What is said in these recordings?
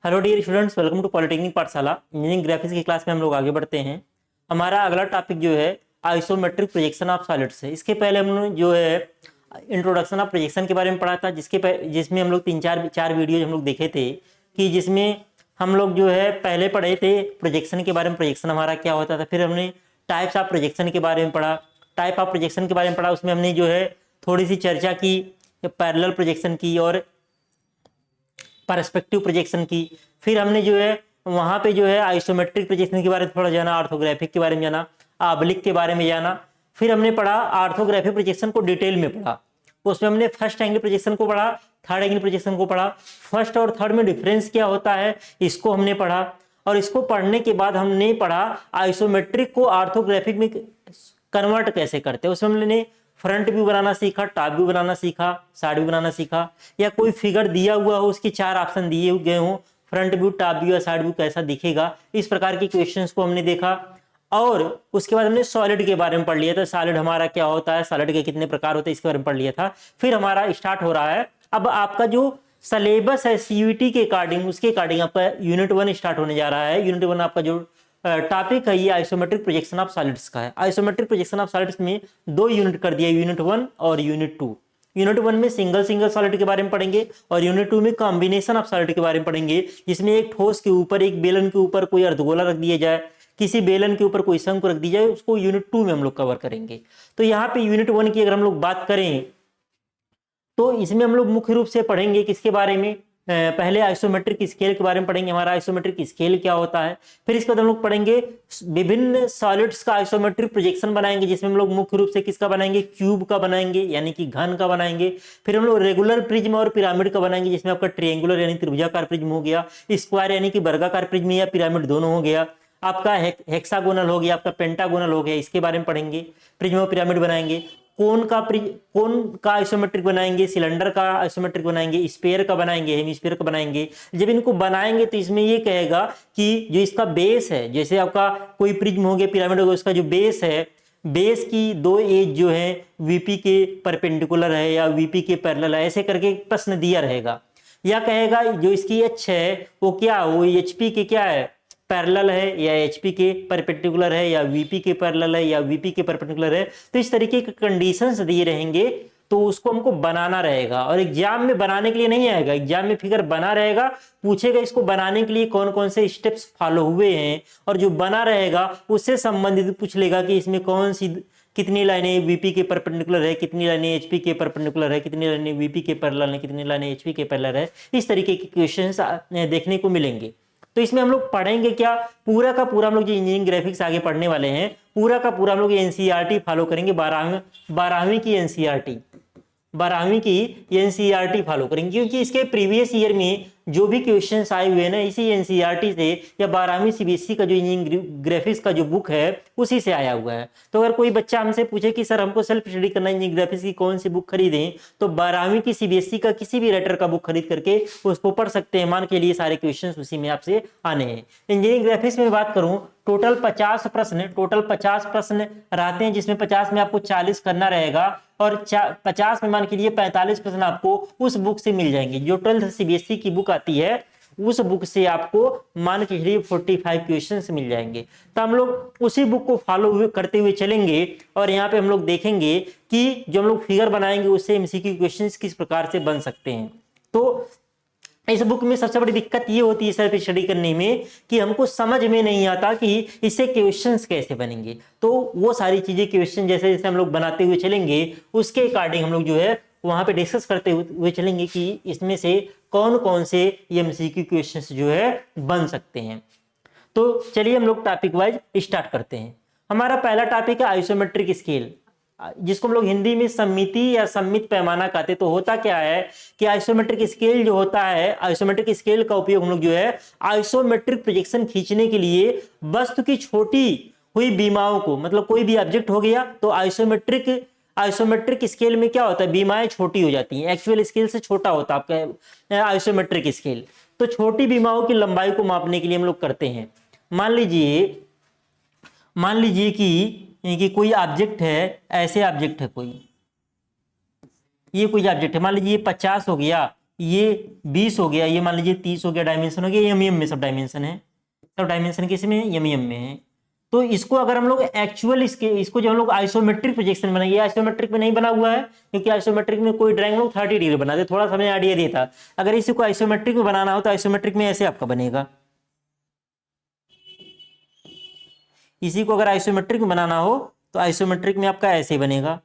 Hello dear students, welcome to polytechnic Pathshala. Engineering graphics की class में हम लोग आगे बढ़ते हैं। हमारा अगला टॉपिक जो है आइसोमेट्रिक प्रोजेक्शन ऑफ सॉलिड्स है। इसके पहले हम लोग जो है इंट्रोडक्शन ऑफ प्रोजेक्शन के बारे में पढ़ा था, जिसमें हम लोग तीन चार वीडियो हम लोग देखे थे कि जिसमें हम लोग जो है पहले पढ़े थे प्रोजेक्शन के बारे में, प्रोजेक्शन हमारा क्या होता था। फिर हमने टाइप्स ऑफ प्रोजेक्शन के बारे में पढ़ा, टाइप ऑफ प्रोजेक्शन के बारे में पढ़ा। उसमें हमने जो है थोड़ी सी चर्चा की पैरेलल प्रोजेक्शन की और पर्सपेक्टिव प्रोजेक्शन की। फिर हमने जो है वहां पे जो है आइसोमेट्रिक प्रोजेक्शन के बारे में थोड़ा जाना, ऑर्थोग्राफिक के बारे में जाना, ऑब्लिक के बारे में जाना। फिर हमने पढ़ा ऑर्थोग्राफिक प्रोजेक्शन को डिटेल में पढ़ा। उसमें हमने फर्स्ट एंगल प्रोजेक्शन को पढ़ा, थर्ड एंगल प्रोजेक्शन को पढ़ा। फर्स्ट और थर्ड में डिफरेंस क्या होता है इसको हमने पढ़ा, और इसको पढ़ने के बाद हमने पढ़ा आइसोमेट्रिक को ऑर्थोग्राफिक में कन्वर्ट कैसे करते हैं। उसमें हमने फ्रंट व्यू बनाना सीखा, टॉप व्यू बनाना सीखा, साइड व्यू बनाना सीखा, या कोई फिगर दिया हुआ हो उसके चार ऑप्शन दिए गए हों, फ्रंट व्यू, टॉप व्यू या साइड व्यू कैसा दिखेगा, इस प्रकार के क्वेश्चंस को हमने देखा। और उसके बाद हमने सॉलिड के बारे में पढ़ लिया था, सॉलिड हमारा क्या होता है, सॉलिड के कितने प्रकार होते हैं, इसके बारे में पढ़ लिया था। फिर हमारा स्टार्ट हो रहा है अब आपका जो सिलेबस है सीयूईटी के अकॉर्डिंग, उसके अकॉर्डिंग आपका यूनिट 1 स्टार्ट होने जा रहा है। यूनिट 1 आपका जो टॉपिक है ये आइसोमेट्रिक प्रोजेक्शन ऑफ सॉलिड्स का है। आइसोमेट्रिक प्रोजेक्शन ऑफ सॉलिड्स में दो यूनिट कर दिया, यूनिट 1 और यूनिट 2। यूनिट 1 में सिंगल सॉलिड के बारे में पढ़ेंगे और यूनिट 2 में कॉम्बिनेशन ऑफ सॉलिड के बारे में पढ़ेंगे, जिसमें एक ठोस के ऊपर, एक बेलन के ऊपर कोई अर्धगोला रख दिया जाए, किसी बेलन के ऊपर कोई शंकु रख दी जाए, उसको यूनिट 2 में हम लोग कवर करेंगे। तो यहाँ पे यूनिट 1 की अगर हम लोग बात करें तो इसमें हम लोग मुख्य रूप से पढ़ेंगे किसके बारे में, पहले आइसोमेट्रिक स्केल के बारे में पढ़ेंगे, हमारा आइसोमेट्रिक स्केल क्या होता है। फिर इसके बाद हम लोग पढ़ेंगे विभिन्न सॉलिड्स का आइसोमेट्रिक प्रोजेक्शन बनाएंगे, जिसमें हम लोग मुख्य रूप से किसका बनाएंगे, क्यूब का बनाएंगे यानी कि घन का बनाएंगे। फिर हम लोग रेगुलर प्रिज्म और पिरामिड का बनाएंगे, जिसमें आपका ट्रायंगुलर यानी त्रिभुजाकार प्रिज्म हो गया, स्क्वायर यानी कि वर्गाकार प्रिज्म या पिरामिड दोनों हो गया, आपका हेक्सागोनल हो गया, आपका पेंटागोनल हो गया, इसके बारे में पढ़ेंगे। प्रिज्म और पिरामिड बनाएंगे, कोन का आइसोमेट्रिक बनाएंगे, सिलेंडर का आइसोमेट्रिक बनाएंगे, स्फीयर का बनाएंगे, हेमिस्फीयर का बनाएंगे। जब इनको बनाएंगे तो इसमें ये कहेगा कि जो इसका बेस है, जैसे आपका कोई प्रिज्म हो गया, पिरामिड हो गया, उसका जो बेस है, बेस की दो एज जो है वीपी के परपेंडिकुलर है या वीपी के पैरेलल है, ऐसे करके प्रश्न दिया रहेगा। या कहेगा जो इसकी एच है वो क्या, वो एचपी के क्या है, पैरेलल है, या एचपी के परपेंडिकुलर है, या वीपी के पैरेलल है, या वीपी के परपेंडिकुलर है। तो इस तरीके के कंडीशंस दिए रहेंगे, तो उसको हमको बनाना रहेगा। और एग्जाम में बनाने के लिए नहीं आएगा, एग्जाम में फिगर बना रहेगा, पूछेगा इसको बनाने के लिए कौन कौन से स्टेप्स फॉलो हुए हैं, और जो बना रहेगा उससे संबंधित पूछ लेगा कि इसमें कौन सी कितनी लाइनें वीपी के परपेंडिकुलर है, कितनी लाइनें एचपी के परपेंडिकुलर है, कितनी लाइनें वीपी के पैरेलल है, कितनी लाइनें एचपी के पैरेलल है। इस तरीके के क्वेश्चंस देखने को मिलेंगे। तो इसमें हम लोग पढ़ेंगे क्या, पूरा का पूरा हम लोग जो इंजीनियरिंग ग्राफिक्स आगे पढ़ने वाले हैं, पूरा का पूरा हम लोग एनसीईआरटी फॉलो करेंगे। 12वीं की एनसीईआरटी, 12वीं की एनसीईआरटी फॉलो करेंगे, क्योंकि इसके प्रीवियस ईयर में जो भी क्वेश्चंस आए हुए हैं ना, इसी एनसीईआरटी से या 12वीं सीबीएसई का जो इंजीनियरिंग ग्राफिक्स का जो बुक है उसी से आया हुआ है। तो अगर कोई बच्चा हमसे पूछे कि सर हमको सेल्फ स्टडी करना है, इंजीनियरिंग ग्राफिक्स की कौन सी बुक खरीदें, तो 12वीं की सीबीएसई का किसी भी राइटर का बुक खरीद करके उसको पढ़ सकते हैं। मान के लिए सारे क्वेश्चन उसी में आपसे आने हैं। इंजीनियरिंग ग्राफिक्स में बात करूं, टोटल 50 प्रश्न रहते हैं, जिसमें 50 में आपको 40 करना रहेगा, और 50 में मान के लिए 45 प्रश्न आपको उस बुक से मिल जाएंगे। जो 12th सीबीएसई की बुक आती है उस बुक से आपको मान के चलिए 45 क्वेश्चंस मिल जाएंगे। तो हम लोग उसी बुक को फॉलो करते हुए चलेंगे, और यहाँ पे हम लोग देखेंगे कि जो हम लोग फिगर बनाएंगे उससे एमसीक्यू क्वेश्चंस किस प्रकार से बन सकते हैं। तो इस बुक में सबसे बड़ी दिक्कत ये होती है सेल्फ स्टडी करने में कि हमको समझ में नहीं आता कि इससे क्वेश्चंस कैसे बनेंगे। तो वो सारी चीजें क्वेश्चन जैसे जैसे हम लोग बनाते हुए चलेंगे, उसके अकॉर्डिंग हम लोग जो है वहां पे डिस्कस करते हुए चलेंगे कि इसमें से कौन कौन से एमसीक्यू क्वेश्चंस जो है बन सकते हैं। तो चलिए हम लोग टॉपिक वाइज स्टार्ट करते हैं। हमारा पहला टॉपिक है आइसोमेट्रिक स्केल, जिसको हम लोग हिंदी में सममिति या सममित पैमाना कहते हैं। तो होता क्या है कि आइसोमेट्रिक स्केल जो होता है, आइसोमेट्रिक स्केल का उपयोग हम लोग जो है आइसोमेट्रिक प्रोजेक्शन खींचने के लिए वस्तु की छोटी हुई बीमाओं को, मतलब कोई भी ऑब्जेक्ट हो गया तो आइसोमेट्रिक स्केल में क्या होता है, बीमाएं छोटी हो जाती हैं, एक्चुअल स्केल से छोटा होता है आपका आइसोमेट्रिक स्केल। तो छोटी बीमाओं की लंबाई को मापने के लिए हम लोग करते हैं। मान लीजिए कि कोई ऑब्जेक्ट है, ऐसे ऑब्जेक्ट है कोई, ये कोई ऑब्जेक्ट है, मान लीजिए 50 हो गया, ये 20 हो गया, ये मान लीजिए 30 हो गया, डायमेंशन हो गया, ये एमईएम में सब डायमेंशन है, सब डायमेंशन किस में, एमईएम में है। तो इसको अगर हम लोग एक्चुअल इसको जो हम लोग आइसोमेट्रिक प्रोजेक्शन बनाएंगे, आइसोमेट्रिक में नहीं बना हुआ है, क्योंकि आइसोमेट्रिक में कोई ड्राइंग लोग 30 डिग्री बनाते, थोड़ा सा मैंने आइडिया दिया था। अगर इसी को आइसोमेट्रिक में बनाना हो तो आइसोमेट्रिक में ऐसे आपका बनेगा, इसी को अगर आइसोमेट्रिक में बनाना हो तो आइसोमेट्रिक में आपका ऐसे बनेगा,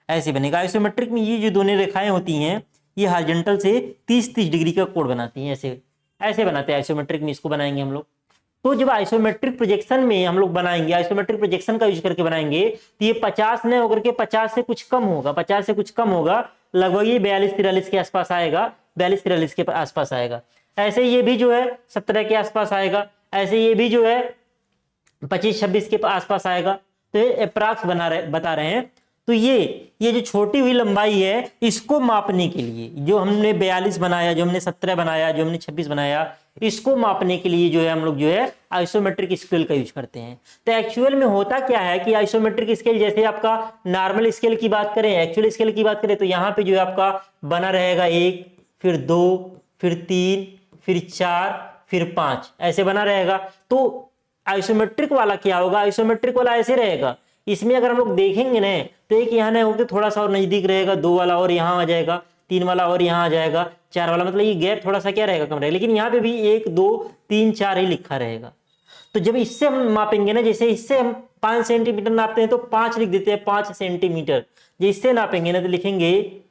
ऐसे बनेगा। आइसोमेट्रिक में ये जो दोनों रेखाएं होती हैं ये हॉरिजॉन्टल से 30-30 डिग्री का कोण बनाती हैं, ऐसे ऐसे बनाते हैं आइसोमेट्रिक में, इसको बनाएंगे हम लोग। तो जब आइसोमेट्रिक प्रोजेक्शन में हम लोग बनाएंगे, आइसोमेट्रिक प्रोजेक्शन का यूज करके बनाएंगे, तो ये 50 न होकर के 50 से कुछ कम होगा, 50 से कुछ कम होगा, लगभग ये 42-43 के आसपास आएगा, 42-43 के आसपास आएगा। ऐसे ये भी जो है 17 के आसपास आएगा, ऐसे ये भी जो है 25-26 के आसपास आएगा। तो ये अप्रॉक्स बता रहे हैं। तो ये जो छोटी हुई लंबाई है, इसको मापने के लिए जो हमने 42 बनाया, जो हमने 17 बनाया, जो हमने 26 बनाया, इसको मापने के लिए जो है हम लोग जो है आइसोमेट्रिक स्केल का यूज करते हैं। तो एक्चुअल में होता क्या है कि आइसोमेट्रिक स्केल, जैसे आपका नॉर्मल स्केल की बात करें, एक्चुअल स्केल की बात करें, तो यहाँ पे जो है आपका बना रहेगा 1, फिर 2, फिर 3, फिर 4, फिर 5, ऐसे बना रहेगा। तो आइसोमेट्रिक वाला क्या होगा, आइसोमेट्रिक वाला ऐसे रहेगा। इसमें अगर हम लोग देखेंगे ना, तो एक यहाँ ना होकर थोड़ा सा और नजदीक रहेगा, 2 वाला और यहाँ आ जाएगा, 3 वाला और यहाँ आ जाएगा, 4 वाला, मतलब ये गैप थोड़ा सा क्या रहेगा, कम रहेगा। लेकिन यहाँ पे भी 1, 2, 3, 4 ही लिखा रहेगा। तो जब इससे हम मापेंगे ना, जैसे इससे हम 5 सेंटीमीटर नापते हैं तो 5 लिख देते हैं, 5 सेंटीमीटर। जो इससे नापेंगे ना तो लिखेंगे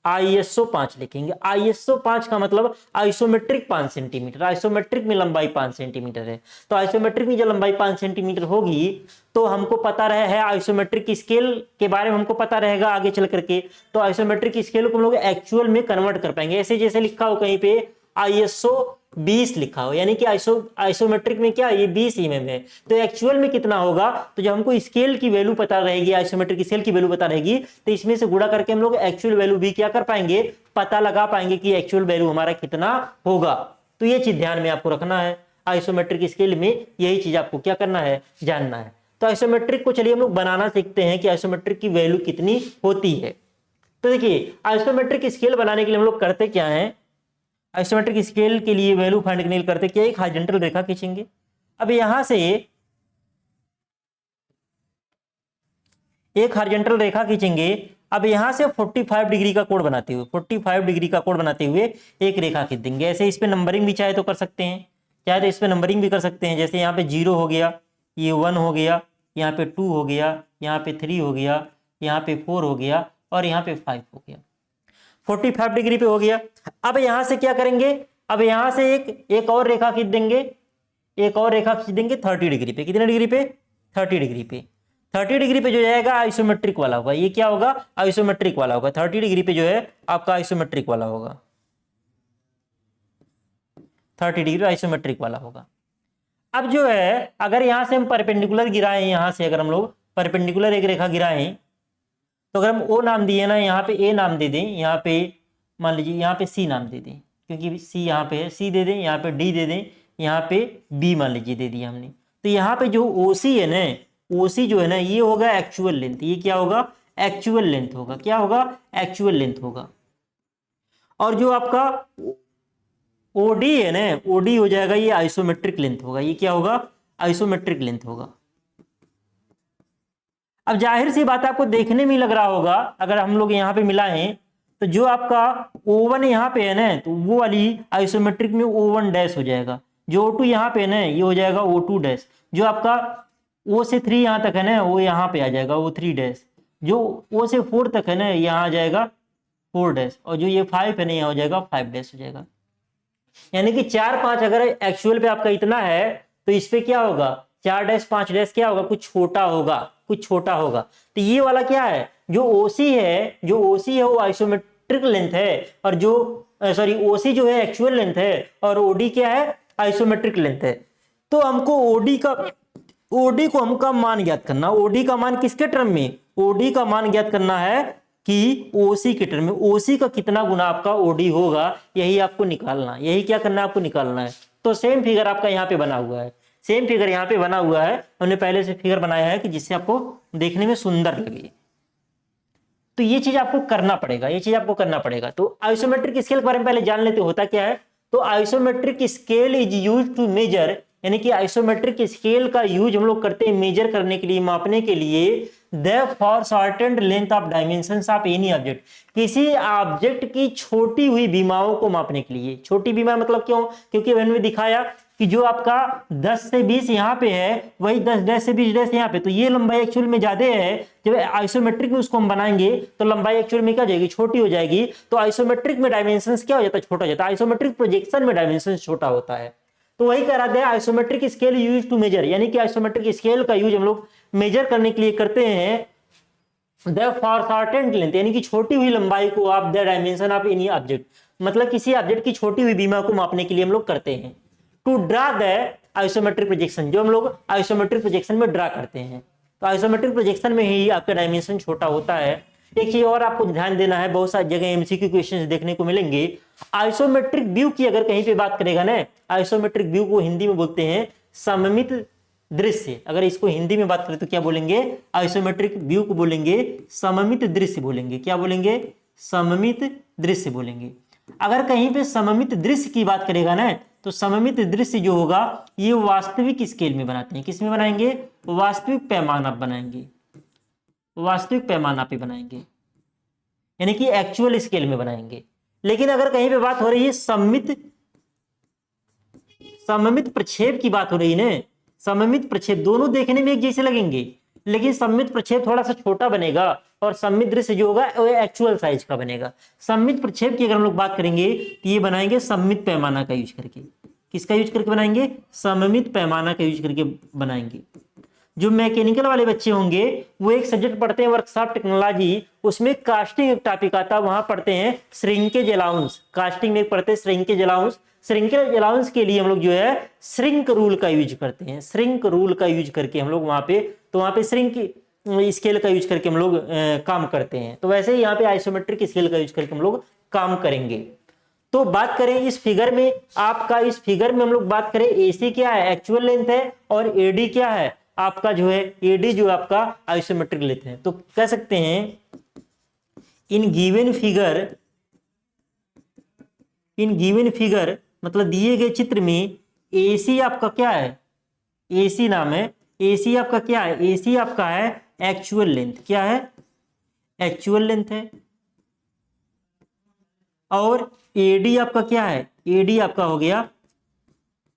ISO 5 लिखेंगे। ISO 5 का मतलब आइसोमेट्रिक 5 सेंटीमीटर, आइसोमेट्रिक में लंबाई 5 सेंटीमीटर है। तो आइसोमेट्रिक में जो लंबाई 5 सेंटीमीटर होगी, तो हमको पता रहे है आइसोमेट्रिक स्केल के बारे में, हमको पता रहेगा आगे चल करके। तो आइसोमेट्रिक स्केल को हम लोग एक्चुअल में कन्वर्ट कर पाएंगे। ऐसे जैसे लिखा हो कहीं पे ISO 20 लिखा हो, यानी कि आइसोमेट्रिक में क्या ये 20 mm है, तो एक्चुअल में कितना होगा। तो जब हमको स्केल की वैल्यू पता रहेगी, आइसोमेट्रिक स्केल की वैल्यू पता रहेगी, तो इसमें से गुणा करके हम लोग एक्चुअल वैल्यू भी क्या कर पाएंगे, पता लगा पाएंगे कि एक्चुअल वैल्यू हमारा कितना होगा। तो ये चीज ध्यान में आपको रखना है, आइसोमेट्रिक स्केल में यही चीज आपको क्या करना है, जानना है। तो आइसोमेट्रिक को चलिए हम लोग बनाना सीखते हैं कि आइसोमेट्रिक की वैल्यू कितनी होती है। तो देखिए आइसोमेट्रिक स्केल बनाने के लिए हम लोग करते क्या है, आइसोमेट्रिक स्केल के लिए वैल्यू फाइंड करने के लिए करते क्या, एक हॉरिजॉन्टल रेखा खींचेंगे। अब यहां से एक हॉरिजॉन्टल रेखा खींचेंगे। अब यहां से 45 डिग्री का कोण बनाते हुए, 45 डिग्री का कोण बनाते हुए एक रेखा खींच देंगे। ऐसे इस पे नंबरिंग भी चाहे तो कर सकते हैं, चाहे तो इस पे नंबरिंग भी कर सकते हैं। जैसे यहाँ पे 0 हो गया, ये 1 हो गया, यहाँ पे 2 हो गया, यहाँ पे 3 हो गया, यहाँ पे 4 हो गया और यहाँ पे 5 हो गया। 45 डिग्री पे हो गया। अब यहां से क्या करेंगे, अब यहां से एक और रेखा खींच देंगे, एक और रेखा खींच देंगे 30 डिग्री पे। कितने डिग्री पे, 30 डिग्री पे। 30 डिग्री पे जो जाएगा आइसोमेट्रिक वाला होगा, ये क्या होगा, आइसोमेट्रिक वाला होगा। 30 डिग्री पे जो है आपका आइसोमेट्रिक वाला होगा, 30 डिग्री आइसोमेट्रिक वाला होगा। अब जो है अगर यहां से हम परपेंडिकुलर गिराएं, यहां से अगर हम लोग परपेंडिकुलर एक रेखा गिराएं, तो अगर हम ओ नाम दिए ना, यहाँ पे ए नाम दे दें, यहाँ पे मान लीजिए यहाँ पे सी नाम दे दें, क्योंकि सी यहाँ पे है, सी दे दें, यहाँ पे डी दे दें, यहाँ पे बी मान लीजिए दे दिया हमने। तो यहाँ पे जो ओसी है ना, ओसी जो है ना, ये होगा एक्चुअल लेंथ। ये क्या होगा, एक्चुअल लेंथ होगा। क्या होगा, एक्चुअल लेंथ होगा। और जो आपका ओडी है ना, ओडी हो जाएगा ये आइसोमेट्रिक लेंथ होगा। ये क्या होगा, आइसोमेट्रिक लेंथ होगा। अब जाहिर सी बात आपको देखने में लग रहा होगा, अगर हम लोग यहाँ पे मिलाएं, तो जो आपका O1 यहाँ पे है ना, तो वो वाली आइसोमेट्रिक में O1 डैश हो जाएगा। जो O2 यहाँ पे है ना, ये हो जाएगा O2 डैश। जो आपका O से 3 यहाँ तक है ना, वो यहाँ पे आ जाएगा O3 डैश। जो O से 4 तक है ना, यहाँ आ जाएगा 4 डैश। और जो ये 5 है ना, यहाँ हो जाएगा 5 डैश हो जाएगा। यानी कि 4, 5 अगर एक्चुअल पे आपका इतना है, तो इस पे क्या होगा, 4 डैश 5 डैश क्या होगा, कुछ छोटा होगा, कुछ छोटा होगा। तो ये वाला क्या है, जो ओसी है, जो ओसी है वो आइसोमेट्रिक लेंथ है, और जो सॉरी ओसी जो है एक्चुअल लेंथ है, और ओडी क्या है, आइसोमेट्रिक लेंथ है। तो हमको ओडी को हमका मान ज्ञात करना। ओडी का मान किसके टर्म में, ओडी का मान ज्ञात करना है कि ओसी के टर्म में, ओसी का कितना गुना आपका ओडी होगा, यही आपको निकालना, यही क्या करना है, आपको निकालना है। तो सेम फिगर आपका यहाँ पे बना हुआ है, सेम फिगर यहाँ पे बना हुआ है। हमने पहले से फिगर बनाया है कि जिससे आपको देखने में सुंदर लगे। तो ये चीज आपको करना पड़ेगा, ये चीज आपको करना पड़ेगा। तो आइसोमेट्रिक स्केल के बारे में पहले जान लेते होता क्या है। तो isometric scale is use to measure, यानी कि आइसोमेट्रिक स्केल का यूज हम लोग करते हैं मेजर करने के लिए, मापने के लिए the for shortened length of dimensions of any object, किसी ऑब्जेक्ट की छोटी हुई बीमाओं को मापने के लिए। छोटी बीमा मतलब क्यों, क्योंकि मैंने दिखाया कि जो आपका 10 से 20 यहाँ पे है वही 10 से 20 यहाँ पे, तो ये लंबाई एक्चुअल में ज्यादा है। जब आइसोमेट्रिक में उसको हम बनाएंगे तो लंबाई एक्चुअल में क्या हो जाएगी, छोटी हो जाएगी। तो आइसोमेट्रिक में डायमेंशन क्या हो जाता है, छोटा हो जाता है। आइसोमेट्रिक प्रोजेक्शन में डायमेंशन छोटा होता है। तो वही कह रहा था isometric scale use to measure, यानी कि आइसोमेट्रिक स्केल का यूज हम लोग मेजर करने के लिए करते हैं द फॉर शॉर्टेंड लेंथ, यानी कि छोटी हुई लंबाई को आप the dimension of any object, मतलब किसी ऑब्जेक्ट की छोटी हुई बीमा को मापने के लिए हम लोग करते हैं। To draw the isometric projection, जो हम लोग आइसोमेट्रिक प्रोजेक्शन में ड्रा करते हैं। तो आइसोमेट्रिक प्रोजेक्शन में ही आपका डायमेंशन छोटा होता है। एक चीज और आपको ध्यान देना है, बहुत सारी जगह एमसीक्यू क्वेश्चंस देखने को मिलेंगे। आइसोमेट्रिक व्यू की अगर कहीं पे बात करेगा ना, आइसोमेट्रिक व्यू को हिंदी में बोलते हैं सममित दृश्य। अगर इसको हिंदी में बात करें तो क्या बोलेंगे, आइसोमेट्रिक व्यू को बोलेंगे सममित दृश्य बोलेंगे। क्या बोलेंगे, सममित दृश्य बोलेंगे। अगर कहीं पे सममित दृश्य की बात करेगा ना, तो सममित दृश्य जो होगा ये वास्तविक स्केल में बनाते हैं। किस में बनाएंगे, वास्तविक पैमाना बनाएंगे, वास्तविक पैमाना पे बनाएंगे, यानी कि एक्चुअल स्केल में बनाएंगे। लेकिन अगर कहीं पे बात हो रही है सममित प्रक्षेप की बात हो रही है ना, सममित प्रक्षेप दोनों देखने में एक जैसे लगेंगे, लेकिन सममित प्रक्षेप थोड़ा सा छोटा बनेगा और सममित दृश्य जो होगा वो एक्चुअल साइज का बनेगा। सममित प्रक्षेप की अगर हम लोग बात करेंगे तो ये बनाएंगे सममित पैमाना का यूज करके। किसका यूज करके बनाएंगे, सममित पैमाना का यूज करके बनाएंगे। जो मैकेनिकल वाले बच्चे होंगे वो एक सब्जेक्ट पढ़ते हैं वर्कशॉप टेक्नोलॉजी, उसमें कास्टिंग एक टॉपिक आता है, वहां पढ़ते हैं श्रिंकेज अलाउंस। कास्टिंग में पढ़ते हैं श्रिंकेज अलाउंस। श्रिंकेज अलाउंस के लिए हम लोग जो है श्रिंक रूल का यूज करते हैं। श्रिंक रूल का यूज करके हम लोग वहां पे, तो वहां पे श्रिंक स्केल का यूज करके हम लोग काम करते हैं। तो वैसे ही यहाँ पे आइसोमेट्रिक स्केल का यूज करके हम लोग काम करेंगे। तो बात करें इस फिगर में, आपका इस फिगर में हम लोग बात करें एसी क्या है, एक्चुअल लेंथ है, और एडी क्या है आपका जो है, एडी जो आपका आइसोमेट्रिक लेंथ है। तो कह सकते हैं इन गिवन फिगर मतलब दिए गए चित्र में एसी आपका क्या है, एसी नाम है, एसी आपका क्या है, एसी आपका है एक्चुअल लेंथ। क्या है, एक्चुअल लेंथ है। और एडी आपका क्या है, एडी आपका हो गया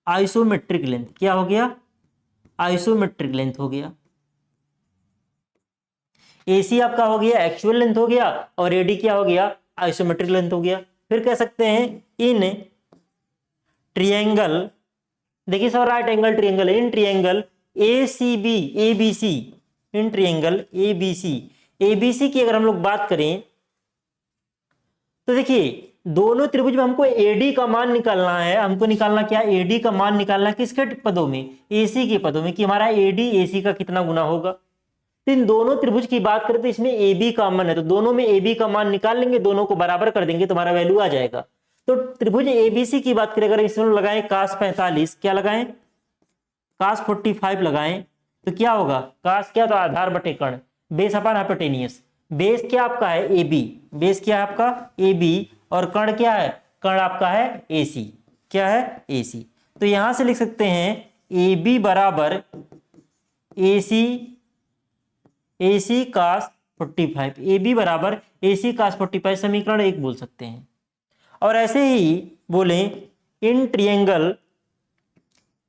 आइसोमेट्रिक लेंथ। क्या हो गया, आइसोमेट्रिक लेंथ हो गया। एसी आपका हो गया एक्चुअल लेंथ हो गया, और एडी क्या हो गया, आइसोमेट्रिक लेंथ हो गया। फिर कह सकते हैं इन ट्रिएंगल, देखिए सर राइट एंगल ट्रिएंगल, इन ट्रिएंगल एसीबी एबीसी, इन ट्रिएंगल एबीसी एबीसी की अगर हम लोग बात करें तो देखिए दोनों त्रिभुज में हमको एडी का मान निकालना है। हमको निकालना क्या, एडी का मान निकालना किसके पदों में, एसी के पदों में, कि हमारा एडी एसी का कितना गुना होगा। तो इन दोनों त्रिभुज की बात करें तो इसमें एबी का मान है, तो दोनों में एबी का मान निकाल लेंगे, दोनों को बराबर कर देंगे तो हमारा वैल्यू आ जाएगा। तो त्रिभुज एबीसी की बात करें अगर इसमें लगाएं cos 45, क्या लगाएं cos 45 लगाएं तो क्या होगा, cos क्या, तो आधार बटे कर्ण, बेस अपन हाइपोटेनियस। बेस क्या आपका है एबी, बेस क्या है आपका एबी, और कर्ण क्या है, कर्ण आपका है एसी। क्या है, एसी। तो यहां से लिख सकते हैं एबी बराबर एसी, एसी cos 45, एबी बराबर एसी cos 45, समीकरण 1 बोल सकते हैं। और ऐसे ही बोले इन ट्रिएंगल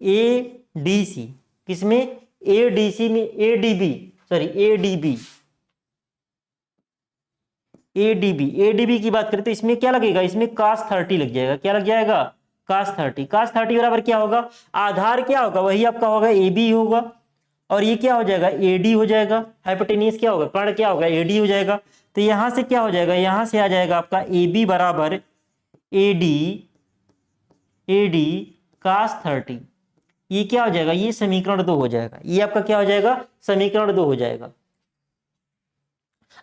एडीसी, किसमें, एडीसी में, ADB sorry ADB, ADB, ADB की बात करें तो इसमें क्या लगेगा, इसमें cos 30 लग जाएगा। क्या लग जाएगा, cos 30। cos 30 बराबर क्या होगा, आधार क्या होगा, वही आपका होगा एबी होगा, और ये क्या हो जाएगा, एडी हो जाएगा। हाइपोटेनियस क्या होगा, कर्ण क्या होगा, एडी हो जाएगा। तो यहां से क्या हो जाएगा, यहां से आ जाएगा आपका एबी बराबर एडी, एडी cos 30। ये क्या हो जाएगा, ये समीकरण 2 हो जाएगा। ये आपका क्या हो जाएगा, समीकरण 2 हो जाएगा।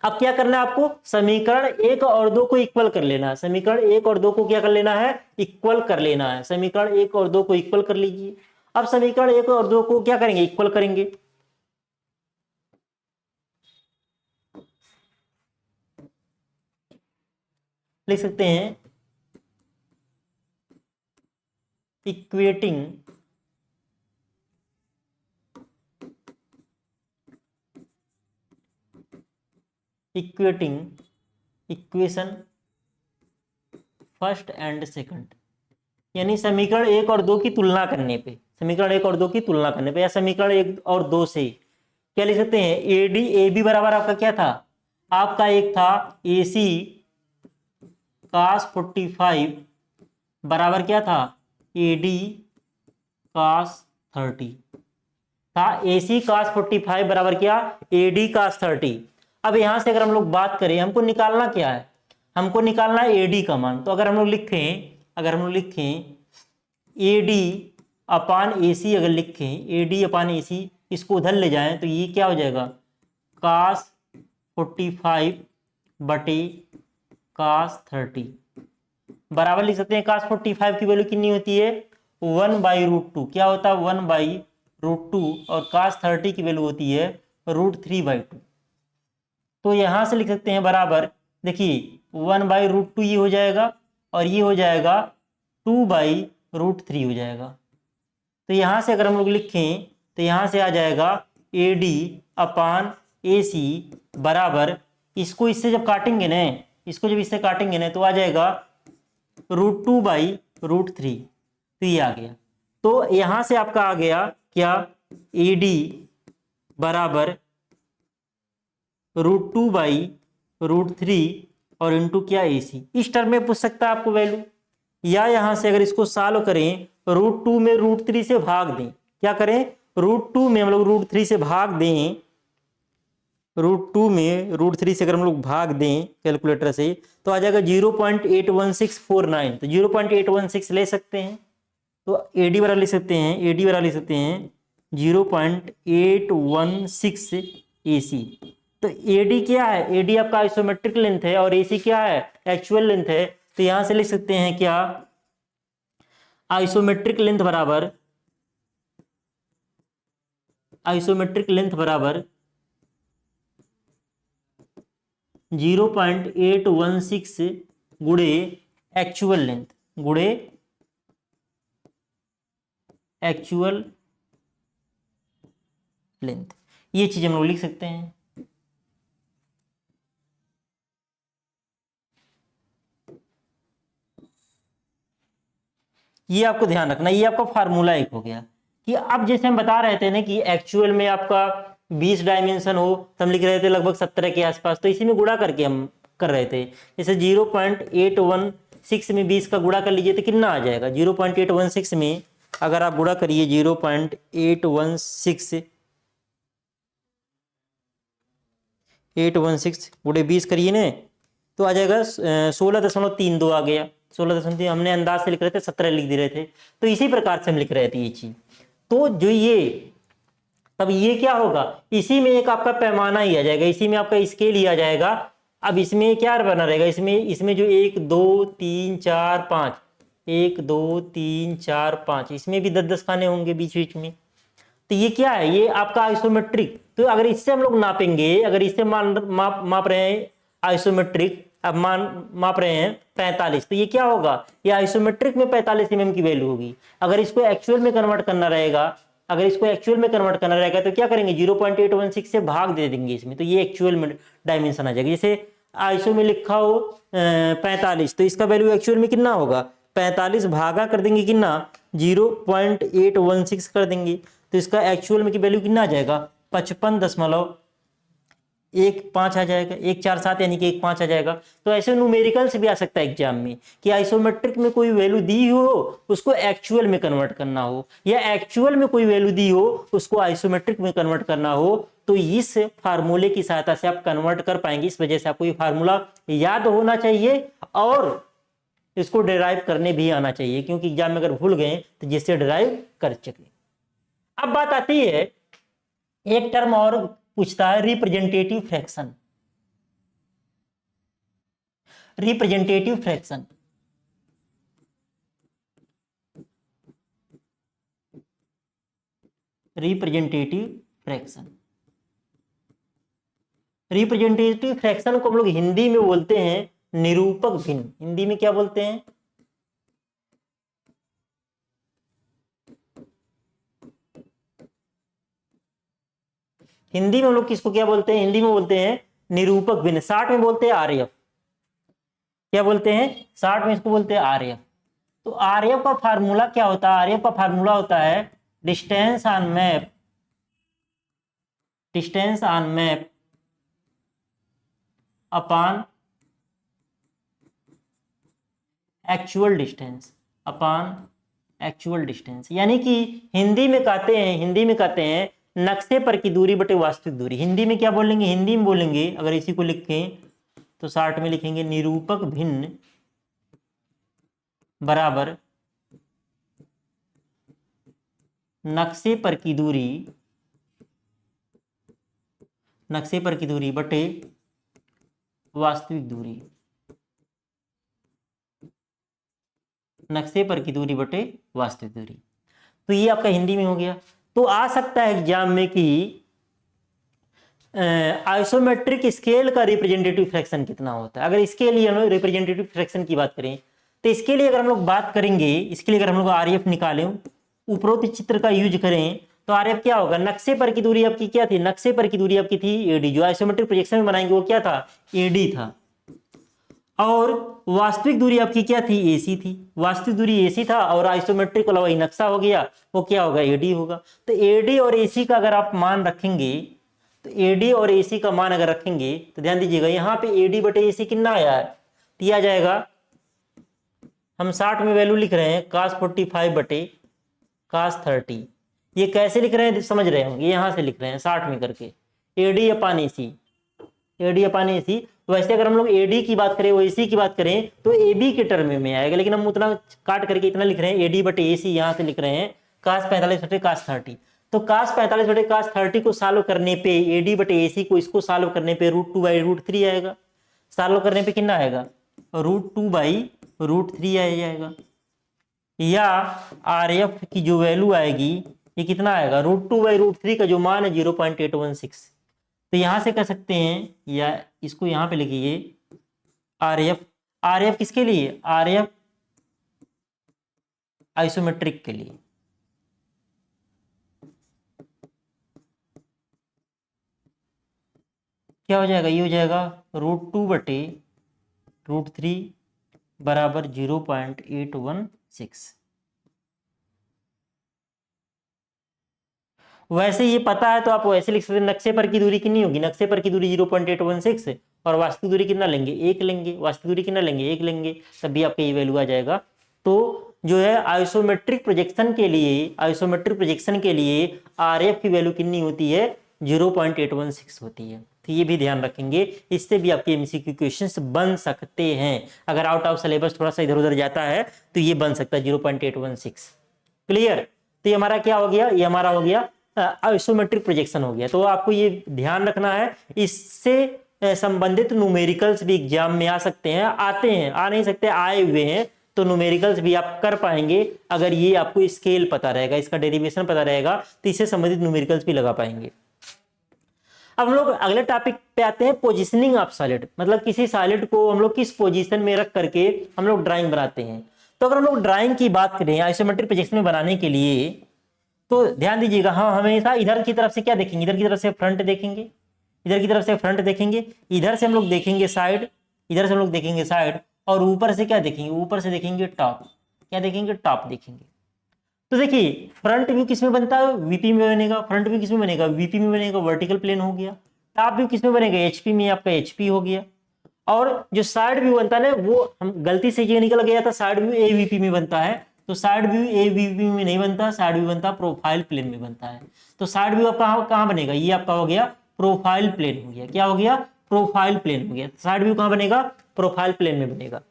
अब क्या करना है आपको, समीकरण 1 और 2 को इक्वल कर लेना है। समीकरण 1 और 2 को क्या कर लेना है, इक्वल कर लेना है। समीकरण 1 और 2 को इक्वल कर लीजिए। अब समीकरण 1 और 2 को क्या करेंगे, इक्वल करेंगे। लिख सकते हैं equating equation first and second, यानी समीकरण 1 और 2 की तुलना करने पे, समीकरण 1 और 2 की तुलना करने पे, या समीकरण 1 और 2 से क्या लिख सकते हैं, एडी ए बी बराबर आपका क्या था, आपका एक था ए सी cos 45 बराबर क्या था, ए डी cos 30 था। ए सी cos 45 बराबर क्या, ए डी cos 30। अब यहां से अगर हम लोग बात करें, हमको निकालना क्या है, हमको निकालना है ए डी का मान। तो अगर हम लोग लिखें ए डी अपान ए सी, अगर लिखें ए डी अपान ए सी, इसको उधर ले जाएं तो ये क्या हो जाएगा, cos 45 बटे cos 30 बराबर लिख सकते हैं, cos 45 की वैल्यू कितनी होती है, 1/√2, क्या होता है 1/√2, और cos 30 की वैल्यू होती है √3/2। तो यहां से लिख सकते हैं बराबर, देखिए 1/√2 ये हो जाएगा, और ये हो जाएगा 2/√3 हो जाएगा। तो यहां से अगर हम लोग लिखें तो यहां से आ जाएगा ए डी अपान ए सी बराबर, इसको इससे जब काटेंगे ना, इसको जब इससे काटेंगे ना, तो आ जाएगा √2/√3। तो ये आ गया। तो यहां से आपका आ गया क्या, ए डी बराबर √2/√3 और इंटू क्या ए सी। इस टर्म में पूछ सकता है आपको वैल्यू, या यहां से अगर इसको सॉल्व करें, √2 में √3 से भाग दें, क्या करें, √2 में हम लोग √3 से भाग दें, √2 में √3 से अगर हम लोग भाग दें कैलकुलेटर से, तो आ जाएगा 0.81649। तो 0.816 ले सकते हैं, तो एडी बराबर लिख सकते हैं, एडी बराबर लिख सकते हैं 0.816 एसी। तो एडी क्या है, एडी आपका आइसोमेट्रिक लेंथ है, और एसी क्या है, एक्चुअल लेंथ है। तो यहां से लिख सकते हैं क्या, आइसोमेट्रिक लेंथ बराबर 0.816 गुणे एक्चुअल लेंथ, गुणे एक्चुअल लेंथ, ये चीज हम लोग लिख सकते हैं। ये आपको ध्यान रखना, ये आपका फार्मूला एक हो गया। कि अब जैसे हम बता रहे थे ना कि एक्चुअल में आपका 20 डायमेंशन हो, तो हम लिख रहे थे लगभग 17 के आसपास, तो इसी में गुणा करके हम कर रहे थे। जैसे 0.816 में 20 का गुणा कर लीजिए तो कितना आ जाएगा, 0.816 में अगर आप गुणा करिए 0.816 गुणे 20 करिए ना, तो आ जाएगा 16.32 आ गया। 16.32 हमने अंदाज से लिख रहे थे, 17 लिख दे रहे थे, तो इसी प्रकार से हम लिख रहे थे ये चीज। तो जो ये, तब ये क्या होगा, इसी में एक आपका पैमाना ही आ जाएगा, इसी में आपका स्केल ही आ जाएगा। अब इसमें क्या बना रहेगा, इसमें जो 1 2 3 4 5, 1 2 3 4 5, इसमें भी 10-10 खाने होंगे बीच बीच में। तो ये क्या है, ये आपका आइसोमेट्रिक। तो अगर इससे हम लोग नापेंगे, अगर इससे माप रहे हैं आइसोमेट्रिक, अब माप रहे हैं 45, तो ये क्या होगा, ये आइसोमेट्रिक में 45 mm की वैल्यू होगी। अगर इसको एक्चुअल में कन्वर्ट करना रहेगा, तो क्या करेंगे, 0.816 से भाग दे देंगे इसमें, तो ये एक्चुअल में डायमेंशन आ जाएगा। जैसे आइसो में लिखा हो 45, तो इसका वैल्यू एक्चुअल में कितना होगा, 45 भागा कर देंगे कितना, 0.816 कर देंगे, तो इसका एक्चुअल में की वैल्यू कितना आ जाएगा, 55.15 आ जाएगा, 147 यानी कि 15 आ जाएगा। तो ऐसे न्यूमेरिकल से भी आ सकता है एग्जाम में, कि आइसोमेट्रिक में कोई वैल्यू दी हो, उसको एक्चुअल में कन्वर्ट करना हो, या एक्चुअल में कोई वैल्यू दी हो, उसको आइसोमेट्रिक में कन्वर्ट करना हो, तो इस फार्मूले की सहायता से आप कन्वर्ट कर पाएंगे। इस वजह से आपको ये फार्मूला याद होना चाहिए, और इसको डिराइव करने भी आना चाहिए, क्योंकि एग्जाम में अगर भूल गए तो जिससे डिराइव कर सके। अब बात आती है, एक टर्म और पूछता है, representative fraction. Representative fraction, representative fraction को हम लोग हिंदी में बोलते हैं निरूपक भिन्न, हिंदी में क्या बोलते हैं? हिंदी में हम लोग किसको क्या बोलते हैं? हिंदी में बोलते हैं निरूपक भिन्न। 60 में बोलते हैं आरएफ। क्या बोलते हैं? 60 में इसको बोलते हैं आरएफ। तो आरएफ का फार्मूला क्या होता है? आरएफ का फार्मूला होता है distance on map, distance on map upon actual distance, upon actual distance. यानी कि हिंदी में कहते हैं नक्शे पर की दूरी बटे वास्तविक दूरी। हिंदी में क्या बोलेंगे? हिंदी में बोलेंगे, अगर इसी को लिखें तो 60 में लिखेंगे निरूपक भिन्न बराबर नक्शे पर की दूरी, नक्शे पर की दूरी बटे वास्तविक दूरी, नक्शे पर की दूरी बटे वास्तविक दूरी। तो ये आपका हिंदी में हो गया। तो आ सकता है एग्जाम में कि आइसोमेट्रिक स्केल का रिप्रेजेंटेटिव फ्रैक्शन कितना होता है। अगर इसके लिए हम लोग रिप्रेजेंटेटिव फ्रैक्शन की बात करें तो इसके लिए अगर हम लोग बात करेंगे, इसके लिए अगर हम लोग आरएफ निकालें, उपरोक्त चित्र का यूज करें तो आरएफ क्या होगा? नक्शे पर की दूरी आपकी क्या थी? नक्शे पर की दूरी आपकी थी एडी। जो आइसोमेट्रिक प्रोजेक्शन में बनाएंगे वो क्या था? एडी था। और वास्तविक दूरी आपकी क्या थी? एसी थी। वास्तविक दूरी एसी था और आइसोमेट्रिक वाला वही नक्शा हो गया, वो क्या होगा? एडी होगा। तो एडी और एसी का अगर आप मान रखेंगे, तो एडी और एसी का मान अगर रखेंगे तो ध्यान दीजिएगा यहाँ पे एडी बटे एसी कितना आया है? दिया जाएगा, हम 60 में वैल्यू लिख रहे हैं cos 45 बटे cos 30। ये कैसे लिख रहे हैं समझ रहे होंगे, यहां से लिख रहे हैं 60 में करके एडी अपान एसी, एडी अपान एसी। वैसे अगर हम लोग एडी की बात करें, एसी की बात करें तो एबी के टर्म में आएगा, लेकिन हम उतना काट करके इतना लिख रहे हैं एडी बटे एसी, यहां से लिख रहे हैं cos 45 बटे cos 30। तो cos 45 बटे cos 30 को सॉल्व करने पे, एडी बटे एसी को इसको सॉल्व करने पे √2/√3 आएगा। सॉल्व करने पे कितना आएगा? √2/√3 आ जाएगा। या आरएफ की जो वैल्यू आएगी ये कितना आएगा? √2/√3 का जो मान है 0.816। तो यहां से कर सकते हैं, या इसको यहां पे लिखिए आरएफ। आरएफ किसके लिए? आरएफ आइसोमेट्रिक के लिए। क्या हो जाएगा? ये हो जाएगा √2/√3 बराबर 0.816। वैसे ये पता है तो आप वैसे लिख सकते हैं, नक्शे पर की दूरी कितनी होगी? नक्शे पर की दूरी 0.816 और वास्तविक दूरी कितना लेंगे? 1 लेंगे। वास्तविक दूरी कितना लेंगे? 1 लेंगे, तब भी आपका ये वैल्यू आ जाएगा। तो जो है आइसोमेट्रिक प्रोजेक्शन के लिए, आइसोमेट्रिक प्रोजेक्शन के लिए आरएफ की वैल्यू कितनी होती है? 0.816 होती है। तो ये भी ध्यान रखेंगे, इससे भी आपके एमसीक्यू क्वेश्चंस बन सकते हैं। अगर आउट ऑफ सिलेबस थोड़ा सा इधर उधर जाता है तो ये बन सकता है 0.816। क्लियर? तो ये हमारा क्या हो गया? ये हमारा हो गया आइसोमेट्रिक प्रोजेक्शन हो गया। तो आपको ये ध्यान रखना है, इससे संबंधित न्यूमेरिकल्स भी एग्जाम में आ सकते हैं, आते हैं, आ नहीं सकते, आए हुए हैं। तो न्यूमेरिकल्स भी आप कर पाएंगे अगर ये आपको स्केल पता रहेगा, इसका डेरिवेशन पता रहेगा, तो इससे संबंधित न्यूमेरिकल्स भी लगा पाएंगे। अब हम लोग अगले टॉपिक पे आते हैं, पोजिशनिंग ऑफ सॉलिड। मतलब किसी सॉलिड को हम लोग किस पोजीशन में रख करके हम लोग ड्राइंग बनाते हैं। तो अगर हम लोग ड्राइंग की बात करें आइसोमेट्रिक प्रोजेक्शन में बनाने के लिए, तो ध्यान दीजिएगा, हाँ हमेशा इधर की तरफ से क्या देखेंगे? इधर की तरफ से फ्रंट देखेंगे, इधर की तरफ से फ्रंट देखेंगे, इधर से हम लोग देखेंगे साइड, इधर से हम लोग देखेंगे साइड, और ऊपर से क्या देखेंगे? ऊपर से देखेंगे टॉप। क्या देखेंगे? टॉप देखेंगे। तो देखिए फ्रंट व्यू किस में बनता है? वीपी में बनेगा। फ्रंट व्यू किस में बनेगा? वीपी में बनेगा, वर्टिकल प्लेन हो गया। टॉप व्यू किस में बनेगा? एचपी में, आपका एचपी हो गया। और जो साइड व्यू बनता है ना, वो हम गलती से ये निकल गया था, साइड व्यू एवीपी में बनता है। तो साइड व्यू एवीपी में नहीं बनता, साइड व्यू बनता प्रोफाइल प्लेन में बनता है। तो साइड व्यू आपका कहाँ बनेगा? ये आपका हो गया प्रोफाइल प्लेन हो गया। क्या हो गया? प्रोफाइल प्लेन हो गया। साइड व्यू कहाँ बनेगा? प्रोफाइल प्लेन में बनेगा।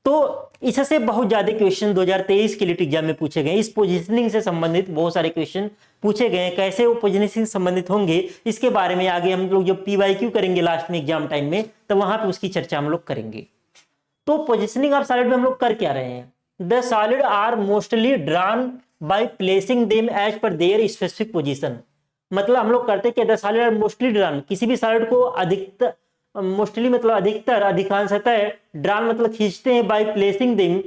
तो इससे बहुत ज्यादा क्वेश्चन 2023 के लिए एग्जाम में पूछे गए। इस पोजीशनिंग से संबंधित बहुत सारे क्वेश्चन पूछे गए। कैसे वो पोजीशनिंग से संबंधित होंगे इसके बारे में आगे हम लोग जब पीवाईक्यू करेंगे लास्ट में एग्जाम टाइम में, तो वहां पे उसकी चर्चा हम लोग करेंगे। तो पोजीशनिंग ऑफ सॉलिड में हम लोग कर क्या रहे हैं? The solid are mostly drawn by placing them as per their specific position. मतलब हम लोग करते क्या? The solid are mostly drawn, किसी भी सॉलिड को अधिकतर मोस्टली मतलब अधिकतर, अधिकांशतः ड्रॉन मतलब खींचते हैं by placing them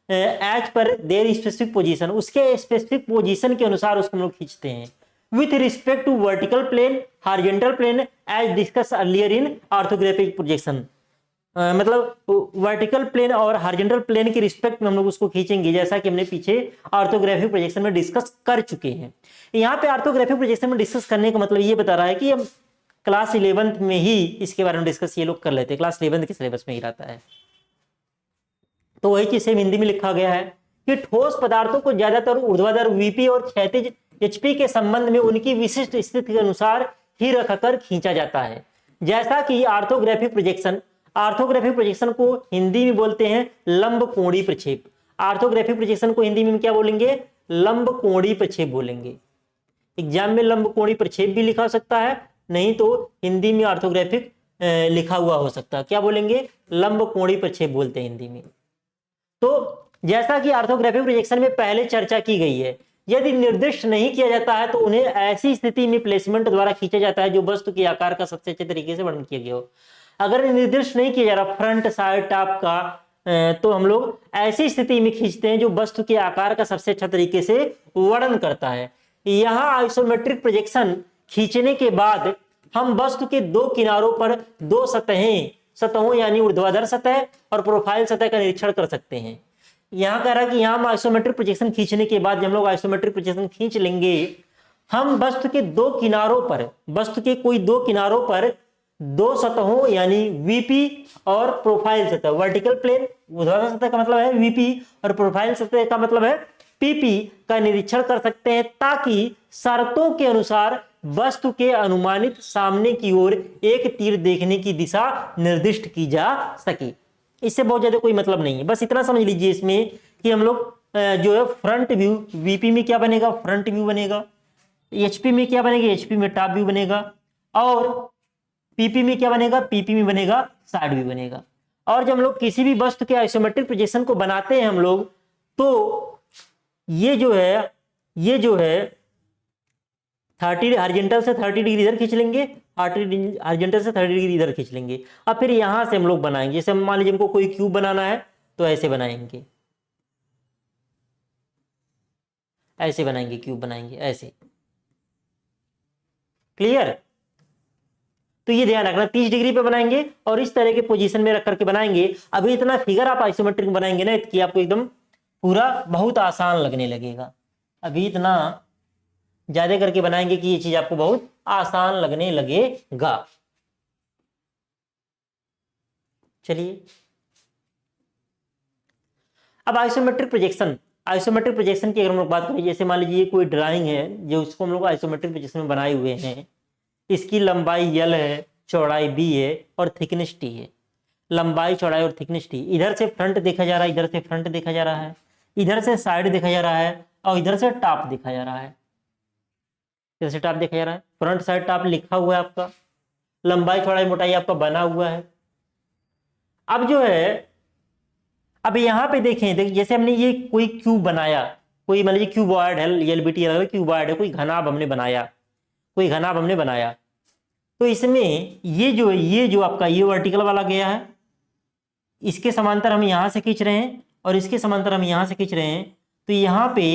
as per their specific position, उसके स्पेसिफिक पोजीशन के अनुसार उसको हम लोग खींचते हैं। With respect to vertical plane, horizontal plane as discuss earlier in orthographic projection, मतलब वर्टिकल प्लेन और हॉरिजॉन्टल प्लेन के रिस्पेक्ट में हम लोग उसको खींचेंगे, जैसा कि हमने पीछे ऑर्थोग्राफिक प्रोजेक्शन में डिस्कस कर चुके हैं। यहाँ पे ऑर्थोग्राफिक प्रोजेक्शन में डिस्कस करने का मतलब ये बता रहा है कि हम क्लास 11th में ही इसके बारे में डिस्कस ये लोग कर लेते हैं, क्लास 11th के सिलेबस में ही रहता है। तो वही चीज सेम हिंदी में लिखा गया है कि ठोस पदार्थों को ज्यादातर ऊर्ध्वाधर वीपी और क्षैतिज एचपी के संबंध में उनकी विशिष्ट स्थिति के अनुसार ही रखकर खींचा जाता है। जैसा कि ऑर्थोग्राफिक प्रोजेक्शन को हिंदी में बोलते हैं लंब कोणीय प्रक्षेप। ऑर्थोग्राफिक प्रोजेक्शन को हिंदी में क्या बोलेंगे? लंब कोणीय प्रक्षेप बोलेंगे। एग्जाम में लंब कोणीय प्रक्षेप भी लिखा हो सकता है, नहीं तो हिंदी में ऑर्थोग्राफिक लिखा हुआ हो सकता है। क्या बोलेंगे? लंब कोणीय प्रक्षेप बोलते हैं हिंदी में। तो जैसा कि ऑर्थोग्राफिक प्रोजेक्शन में पहले चर्चा की गई है, यदि निर्दिष्ट नहीं किया जाता है तो उन्हें ऐसी स्थिति में प्लेसमेंट द्वारा खींचा जाता है जो वस्तु के आकार का सबसे अच्छे तरीके से वर्णन किया गया हो। अगर निर्दिष्ट नहीं किया जा रहा फ्रंट साइड टॉप का, तो हम लोग ऐसी स्थिति में खींचते हैं जो वस्तु के आकार का सबसे अच्छा तरीके से वर्णन करता है। यहाँ आइसोमेट्रिक प्रोजेक्शन खींचने के बाद हम वस्तु के दो किनारों पर दो सतहों यानी ऊर्ध्वाधर सतह और प्रोफाइल सतह का निरीक्षण कर सकते हैं। यहाँ कह रहा है कि यहाँ हम आइसोमेट्रिक प्रोजेक्शन खींचने के बाद, जब हम लोग आइसोमेट्रिक प्रोजेक्शन खींच लेंगे, हम वस्तु के दो किनारों पर, वस्तु के कोई दो किनारों पर दो सतहों यानी वीपी और प्रोफाइल सतह, वर्टिकल प्लेन ऊर्ध्वाधर सतह का मतलब है वीपी और प्रोफाइल सतह का मतलब है पीपी का निरीक्षण कर सकते हैं, ताकि शर्तों के अनुसार वस्तु के अनुमानित सामने की ओर एक तीर देखने की दिशा निर्दिष्ट की जा सके। इससे बहुत ज्यादा कोई मतलब नहीं है, बस इतना समझ लीजिए इसमें कि हम लोग जो है फ्रंट व्यू, वीपी में क्या बनेगा? फ्रंट व्यू बनेगा। एचपी में क्या बनेगा? एचपी में टॉप व्यू बनेगा। और पीपी में क्या बनेगा? पीपी में बनेगा साइड व्यू बनेगा। और जब हम लोग किसी भी वस्तु के आइसोमेट्रिक प्रोजेक्शन को बनाते हैं हम लोग, तो ये जो है 30 हॉरिजॉन्टल से 30 डिग्री इधर खींच लेंगे, हॉरिजॉन्टल से 30 डिग्री इधर खींच लेंगे। अब फिर यहां से हम लोग बनाएंगे, जैसे मान लीजिए हमको कोई क्यूब बनाना है तो ऐसे बनाएंगे, ऐसे बनाएंगे, क्यूब बनाएंगे ऐसे। क्लियर? तो ये ध्यान रखना 30 डिग्री पे बनाएंगे और इस तरह के पोजीशन में रख करके बनाएंगे। अभी इतना फिगर आप आइसोमेट्रिक बनाएंगे ना कि आपको एकदम पूरा बहुत आसान लगने लगेगा। अभी इतना ज्यादा करके बनाएंगे कि ये चीज आपको बहुत आसान लगने लगेगा। चलिए अब आइसोमेट्रिक प्रोजेक्शन की अगर हम लोग बात करें, जैसे मान लीजिए कोई ड्राइंग है जो उसको हम लोग आइसोमेट्रिक प्रोजेक्शन में बनाए हुए हैं। इसकी लंबाई L है, चौड़ाई B है और थिकनेस T है। लंबाई, चौड़ाई और थिकनेस T। इधर से फ्रंट देखा जा रहा है, इधर से फ्रंट देखा जा रहा है, इधर से साइड देखा जा रहा है और इधर से टॉप देखा जा रहा है। इधर से टॉप देखा जा रहा है, फ्रंट साइड टॉप लिखा हुआ है आपका, लंबाई चौड़ाई मोटाई आपका बना हुआ है। अब जो है, अब यहाँ पे देखें, जैसे हमने ये कोई क्यूब बनाया, कोई मान लीजिए क्यूबॉइड है, LBT क्यूबॉइड है, कोई घनाभ हमने बनाया, तो इसमें ये जो आपका ये वर्टिकल वाला गया है, इसके समांतर हम यहां से खींच रहे हैं और इसके समांतर हम यहां से खींच रहे हैं। तो यहाँ पे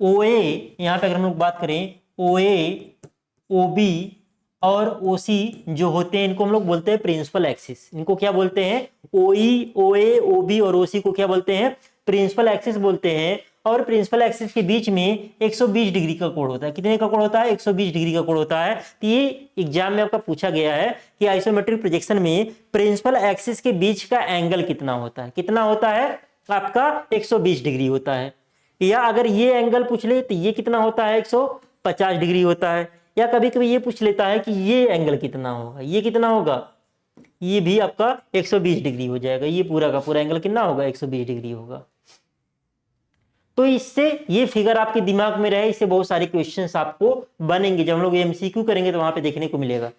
OA, यहाँ पे अगर हम लोग बात करें OA, OB और OC जो होते हैं, इनको हम लोग बोलते हैं प्रिंसिपल एक्सिस। इनको क्या बोलते हैं? OA, OB और OC को क्या बोलते हैं? प्रिंसिपल एक्सिस बोलते हैं। और प्रिंसिपल एक्सिस के बीच में 120 डिग्री का कोण होता है। कितने का कोण होता है? 120 डिग्री का कोण होता है। तो ये एग्जाम में आपका पूछा गया है कि आइसोमेट्रिक प्रोजेक्शन में प्रिंसिपल एक्सिस के बीच का एंगल कितना होता है? कितना होता है आपका? 120 डिग्री होता है। या अगर ये एंगल पूछ ले तो ये कितना होता है? 150 डिग्री होता है। या कभी कभी ये पूछ लेता है कि ये एंगल कितना होगा, ये कितना होगा? ये भी आपका 120 डिग्री हो जाएगा। ये पूरा का पूरा एंगल कितना होगा? 120 डिग्री होगा। तो इससे ये फिगर आपके दिमाग में रहे, इससे बहुत सारे क्वेश्चंस आपको बनेंगे। जब हम लोग MCQ करेंगे तो वहां पे देखने को मिलेगा।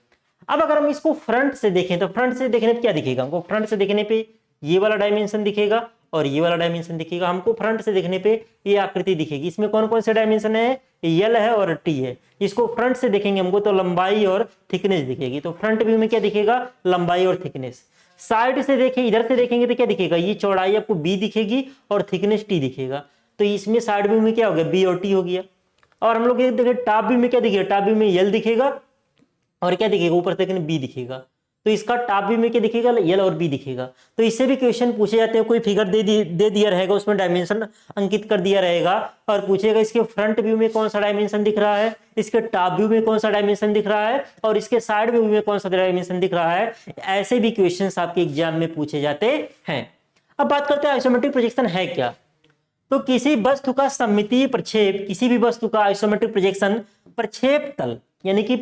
अब अगर हम इसको फ्रंट से देखें तो फ्रंट से देखने पे क्या दिखेगा हमको? फ्रंट से देखने पे ये वाला डायमेंशन दिखेगा और ये वाला डायमेंशन दिखेगा। हमको फ्रंट से देखने पे ये आकृति दिखेगी। इसमें कौन कौन से डायमेंशन है, यल है और टी है। इसको फ्रंट से देखेंगे हमको तो लंबाई और थिकनेस दिखेगी। तो फ्रंट व्यू में क्या दिखेगा, लंबाई और थिकनेस। साइड से देखें, इधर से देखेंगे तो क्या दिखेगा, ये चौड़ाई आपको बी दिखेगी और थिकनेस टी दिखेगा। तो इसमें साइड व्यू में क्या हो गया, बी और टी हो गया। और हम लोग ये देखें टॉप व्यू में क्या दिखेगा, टॉप व्यू में यल दिखेगा और क्या दिखेगा, ऊपर से बी दिखेगा। तो इसका टॉप व्यू में क्या दिखेगा, यल और बी दिखेगा। तो इससे भी क्वेश्चन पूछे जाते हैं, कोई फिगर दे दिया रहेगा, उसमें डायमेंशन अंकित कर दिया रहेगा और पूछेगा इसके फ्रंट व्यू में कौन सा डायमेंशन दिख रहा है, इसके टॉप व्यू में कौन सा डायमेंशन दिख रहा है और इसके साइड व्यू में कौन सा डायमेंशन दिख रहा है। ऐसे भी क्वेश्चन आपके एग्जाम में पूछे जाते हैं। अब बात करते हैं आइसोमेट्रिक प्रोजेक्शन है क्या। तो किसी वस्तु का सममितीय प्रक्षेप, किसी भी वस्तु का आइसोमेट्रिक प्रोजेक्शन प्रक्षेप तल यानी कि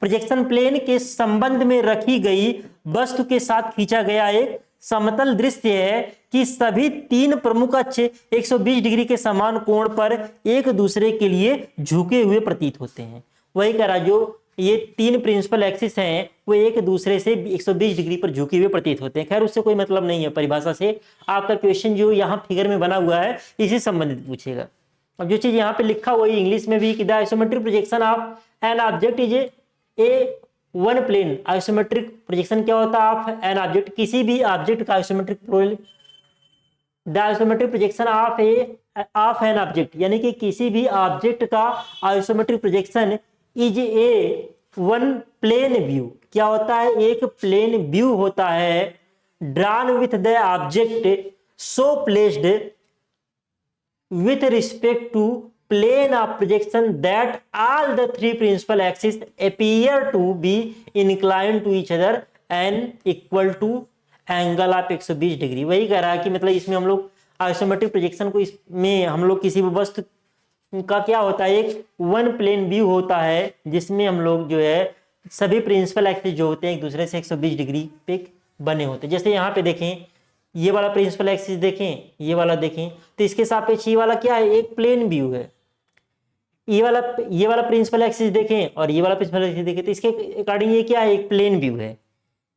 प्रोजेक्शन प्लेन के संबंध में रखी गई वस्तु के साथ खींचा गया एक समतल दृश्य है कि सभी तीन प्रमुख अक्ष 120 डिग्री के समान कोण पर एक दूसरे के लिए झुके हुए प्रतीत होते हैं। वही कह रहा, जो ये तीन प्रिंसिपल एक्सिस हैं वो एक दूसरे से 120 डिग्री पर झुके हुए प्रतीत होते हैं। खैर उससे कोई मतलब नहीं है, परिभाषा से आपका क्वेश्चन जो यहाँ फिगर में बना हुआ है इसी संबंधित पूछेगा। अब जो चीज यहाँ पे लिखा हुआ है इंग्लिश में भी कि the isometric projection of an object is a one plane. Isometric projection क्या होता है, ऑफ एन ऑब्जेक्ट, किसी भी ऑब्जेक्ट का isometric, the isometric projection of an object यानी कि किसी भी ऑब्जेक्ट का isometric projection is a one plane view. क्या होता है, एक प्लेन व्यू होता है, drawn with the object so placed with respect to plane of projection that all the three principal axes appear to be inclined to each other and equal to angle of 120 degree. वही कह रहा है कि मतलब इसमें हम लोग isometric projection को इसमें हम लोग किसी भी वस्तु का क्या होता है, एक वन प्लेन व्यू होता है जिसमें हम लोग जो है सभी प्रिंसिपल एक्सिस जो होते हैं एक दूसरे से 120 डिग्री पे बने होते हैं। जैसे यहाँ पे देखें, ये वाला प्रिंसिपल एक्सिस देखें, ये वाला देखें, तो इसके सापेक्ष ये वाला क्या है, एक प्लेन व्यू है। ये वाला प्रिंसिपल एक्सिस देखें और ये वाला प्रिंसिपल एक्सिस देखें, तो इसके अकॉर्डिंग ये क्या है, एक प्लेन व्यू है।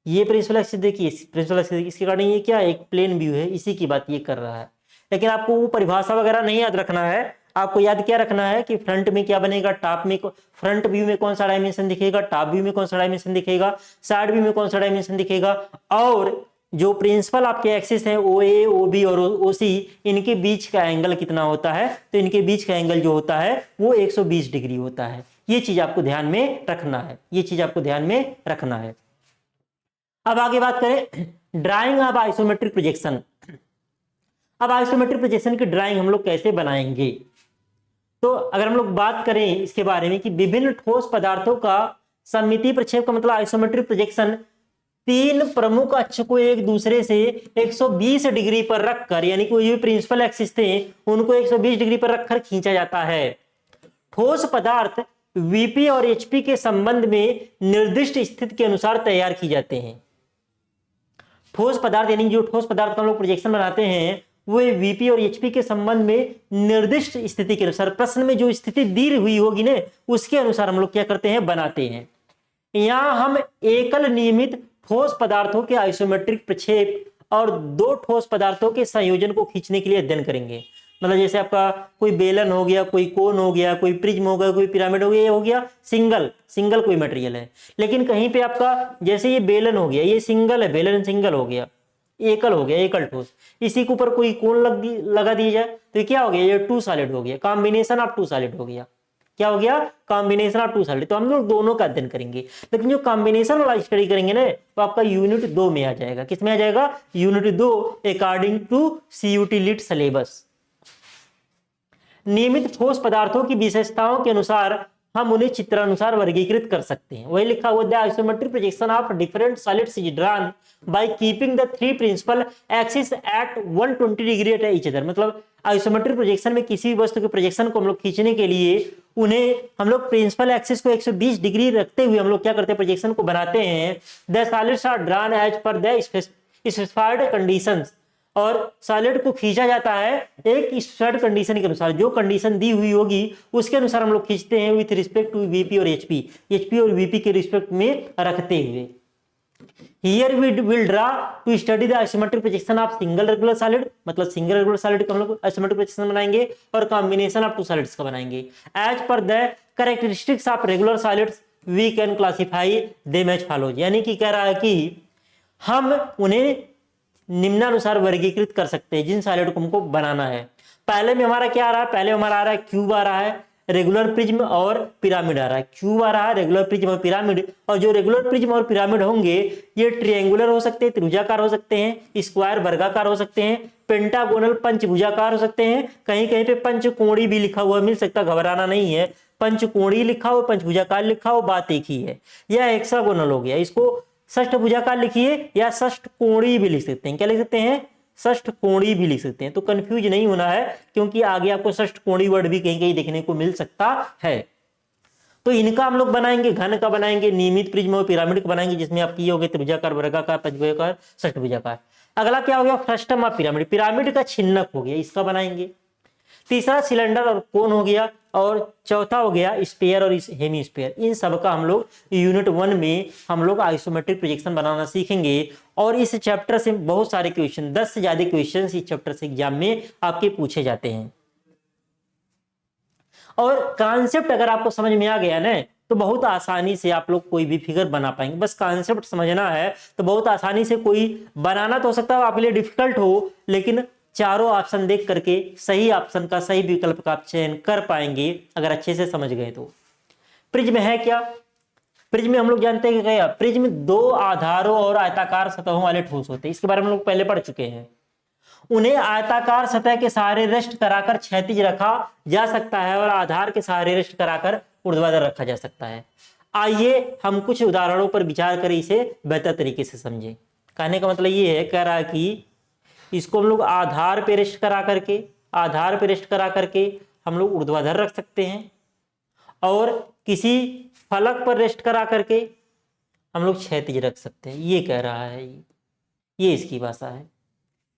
ये प्रिंसिपल एक्सिस देखिए, प्रिंसिपल एक्सिस इसके अकॉर्डिंग ये क्या है, एक प्लेन व्यू है। इसी की बात ये कर रहा है। लेकिन आपको वो परिभाषा वगैरह नहीं याद रखना है, आपको याद क्या रखना है कि फ्रंट में क्या बनेगा, टॉप में फ्रंट व्यू में कौन सा डायमेंशन दिखेगा, टॉप व्यू में कौन सा डायमेंशन दिखेगा, साइड व्यू में कौन सा डायमेंशन दिखेगा, और जो प्रिंसिपल आपके एक्सिस हैं ओ ए, ओ बी और ओ सी, इनके बीच का एंगल कितना होता है। तो इनके बीच का एंगल जो होता है वो 120 डिग्री होता है। ये चीज आपको ध्यान में रखना है, ये चीज आपको ध्यान में रखना है। अब आगे बात करें ड्राइंग ऑफ आइसोमेट्रिक प्रोजेक्शन। अब आइसोमेट्रिक प्रोजेक्शन की ड्राइंग हम लोग कैसे बनाएंगे। तो अगर हम लोग बात करें इसके बारे में कि विभिन्न ठोस पदार्थों का सममितीय प्रक्षेप का मतलब आइसोमेट्रिक प्रोजेक्शन तीन प्रमुख अक्ष को एक दूसरे से 120 डिग्री पर रखकर, यानी कि जो प्रिंसिपल एक्सिस थे उनको 120 डिग्री पर रखकर खींचा जाता है। ठोस पदार्थ वीपी और एचपी के संबंध में निर्दिष्ट स्थिति के अनुसार तैयार की जाते हैं। ठोस पदार्थ यानी जो ठोस पदार्थ का हम लोग प्रोजेक्शन बनाते हैं वो वीपी और एचपी के संबंध में निर्दिष्ट स्थिति के अनुसार, प्रश्न में जो स्थिति दी हुई होगी ना उसके अनुसार हम लोग क्या करते हैं, बनाते हैं। यहां हम एकल नियमित ठोस पदार्थों के आइसोमेट्रिक प्रक्षेप और दो ठोस पदार्थों के संयोजन को खींचने के लिए अध्ययन करेंगे। मतलब जैसे आपका कोई बेलन हो गया, कोई कोन हो गया, कोई प्रिज्म हो गया, कोई पिरामिड हो गया, ये हो गया सिंगल कोई मटेरियल है। लेकिन कहीं पे आपका जैसे ये बेलन हो गया, ये सिंगल है, बेलन सिंगल हो गया, एकल हो गया, एकल ठोस। इसी के ऊपर कोई कोन लगा दिया जाए तो ये क्या हो गया, ये टू सॉलिड हो गया, कॉम्बिनेशन ऑफ टू सॉलिड हो गया। क्या हो गया, कॉम्बिनेशन ऑफ टू सॉलिड। तो हम लोग दोनों का अध्ययन करेंगे। लेकिन जो कॉम्बिनेशन वाला स्टडी करेंगे ना तो आपका यूनिट 2 में आ जाएगा। किस में आ जाएगा, यूनिट 2 अकॉर्डिंग टू सीयूटी लीट सिलेबस। नियमित ठोस पदार्थों की विशेषताओं के अनुसार हम उन्हें चित्रानुसार वर्गीकृत कर सकते हैं। वही लिखा हुआ the isometric projection of different solids is drawn by keeping the three principal axis at 120 degree at each other. मतलब आइसोमेट्रिक प्रोजेक्शन में किसी भी वस्तु के प्रोजेक्शन को हम लोग खींचने के लिए उन्हें हम लोग प्रिंसिपल एक्सिस को 120 डिग्री रखते हुए हम लोग क्या करते हैं, प्रोजेक्शन को बनाते हैं। The solids are drawn as per the specified conditions. और सॉलिड को खींचा जाता है एक स्पेसिफाइड कंडीशन के अनुसार, जो कंडीशन दी हुई होगी उसके अनुसार हम लोग खींचते हैं विथ रिस्पेक्ट टू वीपी और एचपी और वीपी के रिस्पेक्ट में रखते हुए। Here we will draw to study the isometric projection of single regular solid, मतलब सिंगल रेगुलर सॉलिड का हम लोग आइसोमेट्रिक प्रोजेक्शन बनाएंगे और कॉम्बिनेशन ऑफ टू सॉलिड्स का बनाएंगे। As per the characteristics of regular solids we can classify them as follows, यानी कि कह रहा है कि हम उन्हें निम्नानुसार वर्गीकृत कर सकते हैं जिन सॉलिड को हमको बनाना है। पहले में हमारा क्या आ रहा है, पहले हमारा आ रहा है क्यूब आ रहा है, रेगुलर प्रिज्म और पिरामिड आ रहा है। क्यूब आ रहा है, रेगुलर प्रिज्म और पिरामिड, और जो रेगुलर प्रिज्म और पिरामिड होंगे ये ट्रायंगुलर हो सकते हैं, त्रिभुजाकार हो सकते हैं, स्क्वायर वर्गाकार हो सकते हैं, पेंटागोनल पंचभुजाकार हो सकते हैं, कहीं कहीं पे पंचकोणी भी लिखा हुआ मिल सकता, घबराना नहीं है। पंचकोणी लिखा हो, पंचभुजाकार लिखा हो, बात एक ही है। यह हेक्सागोनल हो गया, इसको षष्ठ भुजाकार लिखिए या षष्ठ कोणी भी लिख सकते हैं। क्या लिख सकते हैं? षष्ठ कोणी भी लिख सकते हैं। तो कंफ्यूज नहीं होना है, क्योंकि आगे आपको षष्ठ कोणी वर्ड भी कहीं कहीं देखने को मिल सकता है। तो इनका हम लोग बनाएंगे, घन का बनाएंगे, नियमित प्रिज्म और पिरामिड का बनाएंगे, जिसमें आप किए होंगे त्रिभुजाकार, वर्गाकार, पंचभुजाकार, षष्ठभुजाकार। अगला क्या हो गया? फ्रस्टम ऑफ पिरामिड, पिरामिड का छिन्नक हो गया, इसका बनाएंगे। तीसरा सिलेंडर और कोन हो गया, और चौथा हो गया स्फीयर और हेमी स्फीयर। इन सब का हम लोग यूनिट 1 में हम लोग आइसोमेट्रिक प्रोजेक्शन बनाना सीखेंगे। और इस चैप्टर से बहुत सारे क्वेश्चन, 10 से ज्यादा क्वेश्चन इस चैप्टर से एग्जाम में आपके पूछे जाते हैं। और कॉन्सेप्ट अगर आपको समझ में आ गया ना, तो बहुत आसानी से आप लोग कोई भी फिगर बना पाएंगे। बस कॉन्सेप्ट समझना है तो बहुत आसानी से, कोई बनाना तो हो सकता है आपके लिए डिफिकल्ट हो, लेकिन चारों ऑप्शन देख करके सही ऑप्शन का, सही विकल्प का आप चयन कर पाएंगे अगर अच्छे से समझ गए तो। प्रिज्म है क्या? प्रिज्म हम लोग जानते हैं कि क्या, प्रिज्म दो आधारों और आयताकार सतहों वाले ठोस होते हैं। इसके बारे में हम लोग पहले पढ़ चुके हैं। उन्हें आयताकार सतह के सहारे रेस्ट कराकर क्षैतिज रखा जा सकता है और आधार के सहारे रेस्ट कराकर ऊर्ध्वाधर रखा जा सकता है। आइए हम कुछ उदाहरणों पर विचार करें, इसे बेहतर तरीके से समझें। कहने का मतलब ये है, कह रहा है कि इसको हम लोग आधार पे रेस्ट करा करके, आधार पे रेस्ट करा करके हम लोग ऊर्ध्वाधर रख सकते हैं, और किसी फलक पर रेस्ट करा करके हम लोग क्षैतिज रख सकते हैं। ये कह रहा है, ये इसकी भाषा है।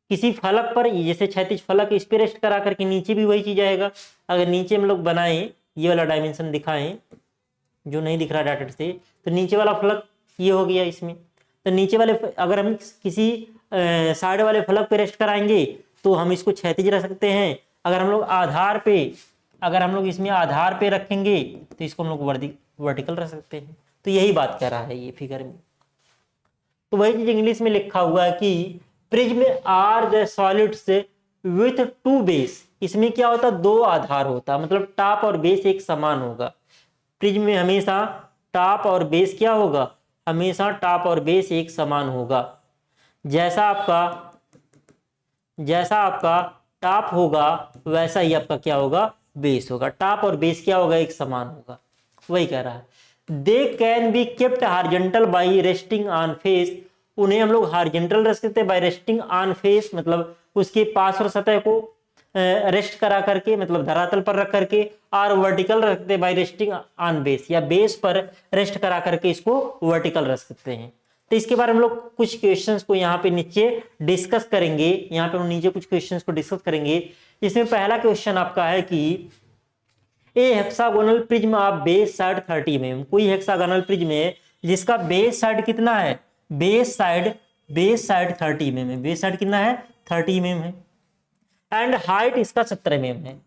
किसी फलक पर, जैसे क्षैतिज फलक, इस पे रेस्ट करा करके नीचे भी वही चीज आएगा। अगर नीचे हम लोग बनाएं, ये वाला डायमेंशन दिखाएं जो नहीं दिख रहा डाटा से, तो नीचे वाला फलक ये हो गया इसमें। तो नीचे वाले, अगर हम किसी साइड वाले फलक पे रेस्ट कराएंगे तो हम इसको क्षैतिज रख सकते हैं। अगर हम लोग आधार पे, अगर हम लोग इसमें आधार पे रखेंगे तो इसको हम लोग वर्टिकल रख सकते हैं। तो यही बात कह रहा है ये फिगर में। तो वही चीज इंग्लिश में लिखा हुआ है कि prism are the solids with two base. इसमें क्या होता है? दो आधार होता, मतलब टॉप और बेस एक समान होगा। प्रिज्म में हमेशा टॉप और बेस क्या होगा? हमेशा टॉप और बेस एक समान होगा। जैसा आपका टॉप होगा वैसा ही आपका क्या होगा? बेस होगा। टॉप और बेस क्या होगा? एक समान होगा। वही कह रहा है। They can be kept horizontal by resting on face. उन्हें हम लोग हॉरिजॉन्टल रख सकते हैं बाय रेस्टिंग ऑन फेस, मतलब उसके पास और सतह को रेस्ट करा करके, मतलब धरातल पर रख करके, और वर्टिकल रखते हैं बाय रेस्टिंग ऑन बेस, या बेस पर रेस्ट करा करके इसको वर्टिकल रख सकते हैं। तो इसके बारे में हम लोग कुछ क्वेश्चंस को यहाँ पे नीचे डिस्कस करेंगे। यहाँ पे हम नीचे कुछ क्वेश्चंस को डिस्कस करेंगे। इसमें पहला क्वेश्चन आपका है कि a hexagonal prism of base side 30 mm। कोई हेक्सागोनल प्रिज्म है जिसका बेस साइड कितना है? बेस साइड 30 mm है। बेस साइड कितना है? 30 mm है। एंड हाइट इसका 17 mm है।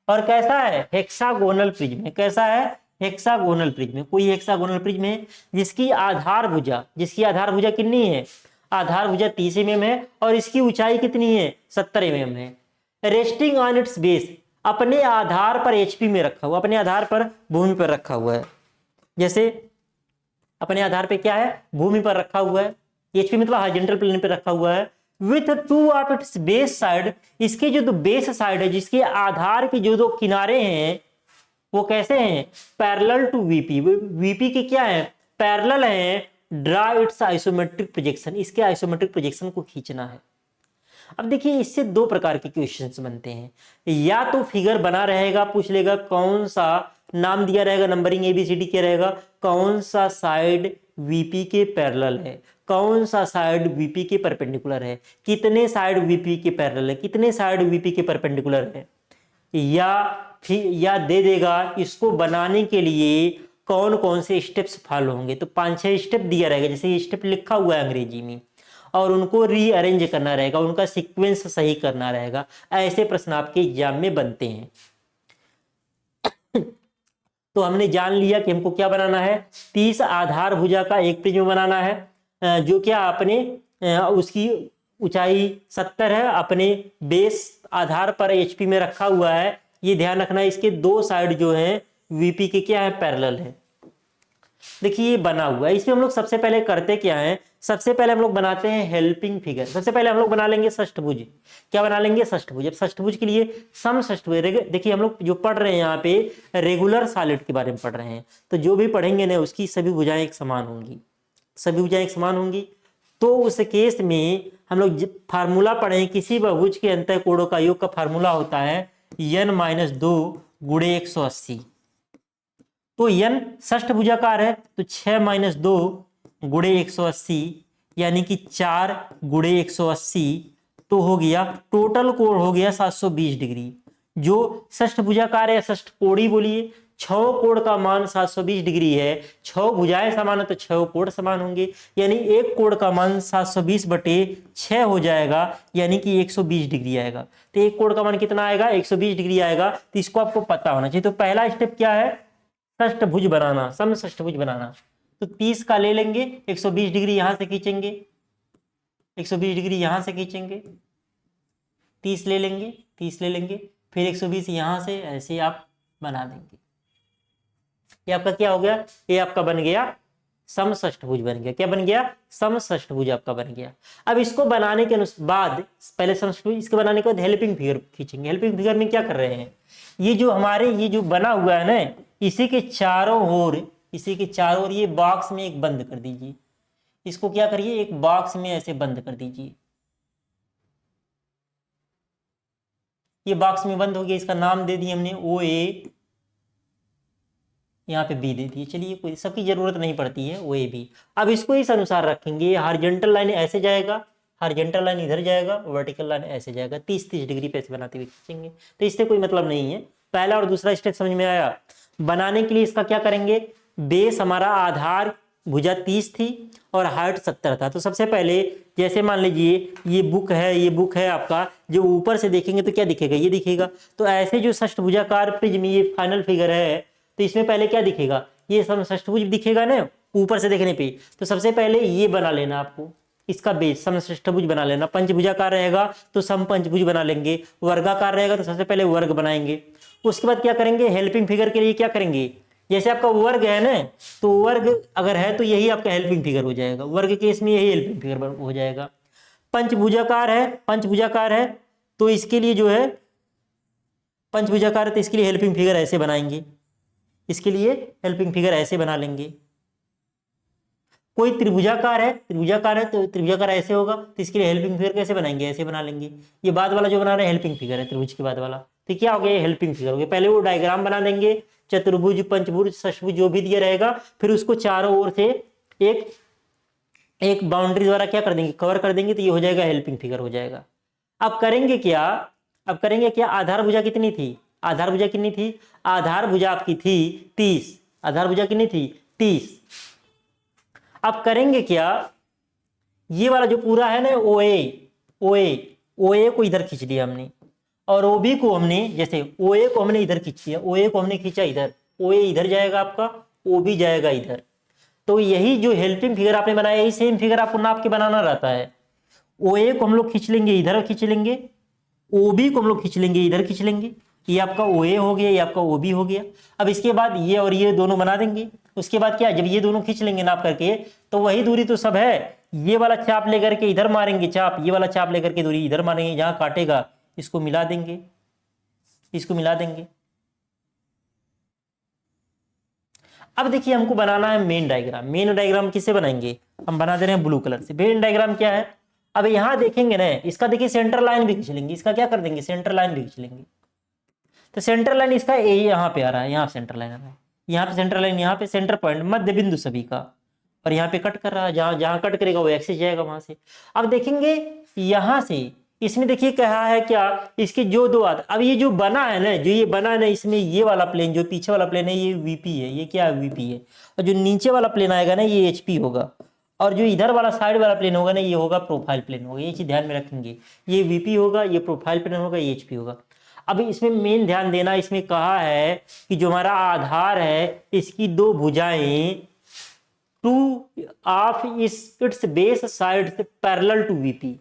और कैसा है? हेक्सागोनल प्रिज्म है। कैसा है? Hexagonal prism. कोई हेक्सागोनल प्रिज्म है जिसकी आधार भुजा कितनी है? आधार भुजा 30 mm है, और इसकी ऊंचाई कितनी है? 70 mm है। रेस्टिंग ऑन इट्स बेस, अपने आधार पर HP में रखा हुआ, अपने आधार पर भूमि पर रखा हुआ है। जैसे अपने आधार पे क्या है? भूमि पर रखा हुआ है। HP मतलब हॉरिजॉन्टल प्लेन पे रखा हुआ है। With two of its base side, इसके जो दो बेस साइड है, जिसके आधार के जो दो किनारे हैं वो कैसे हैं? Parallel to VP। VP के क्या है? पैरेलल है। ड्रा इट्स आइसोमेट्रिक प्रोजेक्शन, इसके आइसोमेट्रिक प्रोजेक्शन को खींचना है। अब देखिए, इससे दो प्रकार के क्वेश्चंस बनते हैं। या तो फिगर बना रहेगा, पूछ लेगा कौन सा, नाम दिया रहेगा, नंबरिंग ABCD क्या रहेगा, कौन सा साइड VP के पैरेलल है, कौन सा साइड VP के परपेंडिकुलर है, कितने साइड VP के पैरेलल है, कितने साइड VP के परपेंडिकुलर है। या दे देगा इसको बनाने के लिए कौन कौन से स्टेप्स फॉलो होंगे। तो 5-6 स्टेप दिया रहेगा, जैसे ये स्टेप लिखा हुआ है अंग्रेजी में, और उनको रीअरेंज करना रहेगा, उनका सीक्वेंस सही करना रहेगा। ऐसे प्रश्न आपके एग्जाम में बनते हैं। तो हमने जान लिया कि हमको क्या बनाना है, 30 आधार भुजा का एक प्रिज्म बनाना है, जो क्या अपने उसकी ऊंचाई 70 है, अपने बेस आधार पर एचपी में रखा हुआ है। ये ध्यान रखना है, इसके दो साइड जो है वीपी के क्या है, पैरेलल है। देखिए ये बना हुआ है। इसमें हम लोग सबसे पहले करते क्या है, सबसे पहले हम लोग बनाते हैं हेल्पिंग फिगर। सबसे पहले हम लोग बना लेंगे षष्ठभुज। क्या बना लेंगे, षष्ठभुज। अब षष्ठभुज के लिए समषष्ठभुज, देखिए हम लोग जो पढ़ रहे हैं यहाँ पे रेगुलर सॉलिड के बारे में पढ़ रहे हैं, तो जो भी पढ़ेंगे ना उसकी सभी भुजाएं एक समान होंगी, सभी भुजाएं एक समान होंगी। तो उस केस में हम लोग फार्मूला पढ़े, किसी बहुभुज के अंतःकोणों का योग का फार्मूला होता है n-2 गुणे 180। तो n षष्ठभुजाकार है, तो 6 - 2 गुणे 180 यानी कि 4 गुणे 180, तो हो गया टोटल कोण हो गया 720 डिग्री। जो षष्ठभुजाकार है, षष्ठकोणी बोलिए, 6 कोण का मान 720 डिग्री है। 6 भुजाएं समान है तो 6 कोण समान होंगे, यानी एक कोण का मान 720/6 हो जाएगा, यानी कि 120 डिग्री आएगा। तो एक कोण का मान कितना आएगा, 120 डिग्री आएगा। तो इसको आपको पता होना चाहिए। तो पहला स्टेप क्या है, षष्ठभुज बनाना, समषष्ठभुज बनाना। तो 30 का ले लेंगे, 120 डिग्री यहां से खींचेंगे, 120 डिग्री यहां से खींचेंगे, 30 ले लेंगे, 30 ले लेंगे, फिर 120 यहां से ऐसे आप बना देंगे। ये आपका क्या हो गया, ये आपका बन गया समषष्ठभुज बन गया। क्या बन गया, समषष्ठभुज आपका बन गया। अब इसको बनाने के बाद पहले समषष्ठभुज, इसके बनाने के बाद हेल्पिंग फिगर खींचेंगे। हेल्पिंग फिगर में क्या कर रहे हैं, ये जो हमारे ये जो बना हुआ है ना, इसी के चारों ओर, इसी के चारों ओर ये बॉक्स में एक बंद कर दीजिए। इसको क्या करिए, एक बॉक्स में ऐसे बंद कर दीजिए। ये बॉक्स में बंद हो गया, इसका नाम दे दिए हमने OA, यहाँ पे B दे दिए। चलिए कोई सबकी जरूरत नहीं पड़ती है, OAB। अब इसको इस अनुसार रखेंगे, हॉरिजॉन्टल लाइन ऐसे जाएगा, हॉरिजॉन्टल लाइन इधर जाएगा, वर्टिकल लाइन ऐसे जाएगा, 30-30 डिग्री पे ऐसे बनाते हुए खींचेंगे। तो इससे कोई मतलब नहीं है। पहला और दूसरा स्टेप समझ में आया। बनाने के लिए इसका क्या करेंगे, बेस हमारा आधार भुजा 30 थी और हाइट 70 था। तो सबसे पहले जैसे मान लीजिए ये बुक है, ये बुक है आपका, जो ऊपर से देखेंगे तो क्या दिखेगा, ये दिखेगा। तो ऐसे जो षष्ठभुजाकार प्रिज्म, ये फाइनल फिगर है, तो इसमें पहले क्या दिखेगा, ये समषष्ठभुज दिखेगा ना ऊपर से देखने पे। तो सबसे पहले ये बना लेना आपको, इसका बेस समषष्ठभुज बना लेना। पंचभुजाकार रहेगा तो समपंचभुज बना लेंगे, वर्गाकार रहेगा तो सबसे पहले वर्ग बनाएंगे। उसके बाद क्या करेंगे, हेल्पिंग फिगर के लिए क्या करेंगे, जैसे आपका वर्ग है ना, तो वर्ग अगर है तो यही आपका हेल्पिंग फिगर हो जाएगा, वर्ग केस में यही हेल्पिंग फिगर हो जाएगा। पंचभुजाकार है, पंचभुजाकार है तो इसके लिए जो है, पंचभुजाकार है तो इसके लिए हेल्पिंग फिगर ऐसे बनाएंगे, इसके लिए हेल्पिंग फिगर ऐसे बना लेंगे। कोई त्रिभुजाकार है, त्रिभुजाकार है तो त्रिभुजाकार ऐसे होगा, तो इसके लिए हेल्पिंग फिगर कैसे बनाएंगे, ऐसे बना लेंगे। ये बाद वाला जो बना रहे हैं हेल्पिंग फिगर है, त्रिभुज के बाद वाला। तो क्या हो गया, ये हेल्पिंग फिगर हो गया। पहले वो डायग्राम बना देंगे, चतुर्भुज, पंचभुज, षष्ठभुज जो भी दिया रहेगा, फिर उसको चारों ओर से एक एक बाउंड्री द्वारा क्या कर देंगे, कवर कर देंगे, तो ये हो जाएगा हेल्पिंग फिगर हो जाएगा। अब करेंगे क्या, अब करेंगे क्या, आधार भुजा कितनी थी, आधार भुजा कितनी थी, आधार भुजा आपकी थी 30, आधार भुजा कितनी थी 30। अब करेंगे क्या, ये वाला जो पूरा है ना OA को इधर खींच लिया हमने, और OB को हमने, जैसे OA को हमने इधर खींच लिया, OA को हमने खींचा इधर, OA इधर जाएगा आपका, OB जाएगा इधर। तो यही जो हेल्पिंग फिगर आपने बनाया, यही सेम फिगर आपको नाप के बनाना रहता है। OA को हम लोग खींच लेंगे, इधर खींच लेंगे, OB को हम लोग खींच लेंगे, इधर खींच लेंगे। ये आपका OA हो गया, ये आपका OB हो गया। अब इसके बाद ये और ये दोनों बना देंगे। उसके बाद क्या, जब ये दोनों खींच लेंगे नाप करके, तो वही दूरी तो सब है। ये वाला चाप लेकर के इधर मारेंगे चाप, ये वाला चाप लेकर के दूरी इधर मारेंगे, जहां काटेगा इसको मिला देंगे, इसको मिला देंगे। अब देखिए हमको बनाना है मेन डायग्राम। मेन डायग्राम किससे बनाएंगे, हम बना दे रहे हैं ब्लू कलर से। मेन डायग्राम क्या है, अब यहां देखेंगे ना, इसका देखिए सेंटर लाइन भी खींच लेंगे, इसका क्या कर देंगे, सेंटर लाइन भी खींच लेंगे। तो सेंटर लाइन इसका ए यहाँ पे आ रहा है, यहाँ पे सेंटर लाइन आ रहा है, यहाँ पे सेंटर लाइन, यहाँ पे सेंटर पॉइंट, मध्य बिंदु सभी का, और यहाँ पे कट कर रहा है, जहां जहां कट करेगा वो एक्सिस जाएगा वहां से। अब देखेंगे यहां से इसमें देखिए कहा है क्या, इसके जो दो अब ये जो बना है ना, जो ये बना है ना, इसमें ये वाला प्लेन जो पीछे वाला प्लेन है ये वीपी है, ये क्या है वीपी है, और जो नीचे वाला प्लेन आएगा ना ये एचपी होगा, और जो इधर वाला साइड वाला प्लेन होगा ना ये होगा प्रोफाइल प्लेन होगा। ये चीज ध्यान में रखेंगे, ये वीपी होगा, ये प्रोफाइल प्लेन होगा, ये एचपी होगा। अब इसमें मेन ध्यान देना, इसमें कहा है कि जो हमारा आधार है इसकी दो भुजाएं two of its base side से पैरेलल टू वीपी,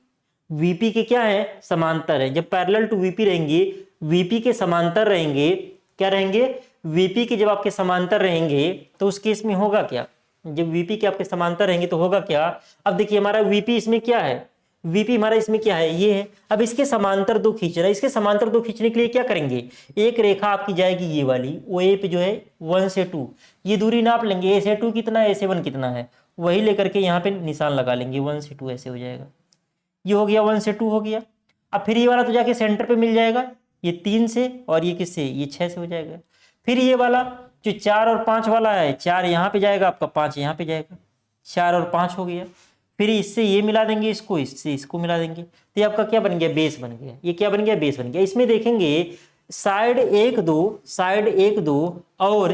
वीपी के क्या है समांतर है। जब पैरेलल टू वीपी रहेंगे, वीपी के समांतर रहेंगे, क्या रहेंगे वीपी के जब आपके समांतर रहेंगे तो उस केस में होगा क्या, जब वीपी के आपके समांतर रहेंगे तो होगा क्या। अब देखिए हमारा वीपी इसमें क्या है, वीपी हमारा इसमें क्या है ये है। अब इसके समांतर दो खींच रहा है, इसके समांतर दो खींचने के लिए क्या करेंगे, एक रेखा आपकी जाएगी ये वाली, ओ ए पे जो है 1 से 2 ये दूरी नाप लेंगे, ए से 2 कितना है, ए से 1 कितना है, वही लेकर के यहाँ पे निशान लगा लेंगे, 1 से 2 ऐसे हो जाएगा। ये हो गया 1 से 2 हो गया। अब फिर ये वाला तो जाके सेंटर पे मिल जाएगा, ये 3 से, और ये किससे, ये 6 से हो जाएगा। फिर ये वाला जो 4 और 5 वाला है, 4 यहाँ पे जाएगा आपका, 5 यहाँ पे जाएगा, 4 और 5 हो गया। फिर इससे ये मिला देंगे, इसको इससे इसको मिला देंगे, तो ये आपका क्या बन गया, बेस बन गया। ये क्या बन गया, बेस बन गया। इसमें देखेंगे साइड 1 2, साइड 1 2 और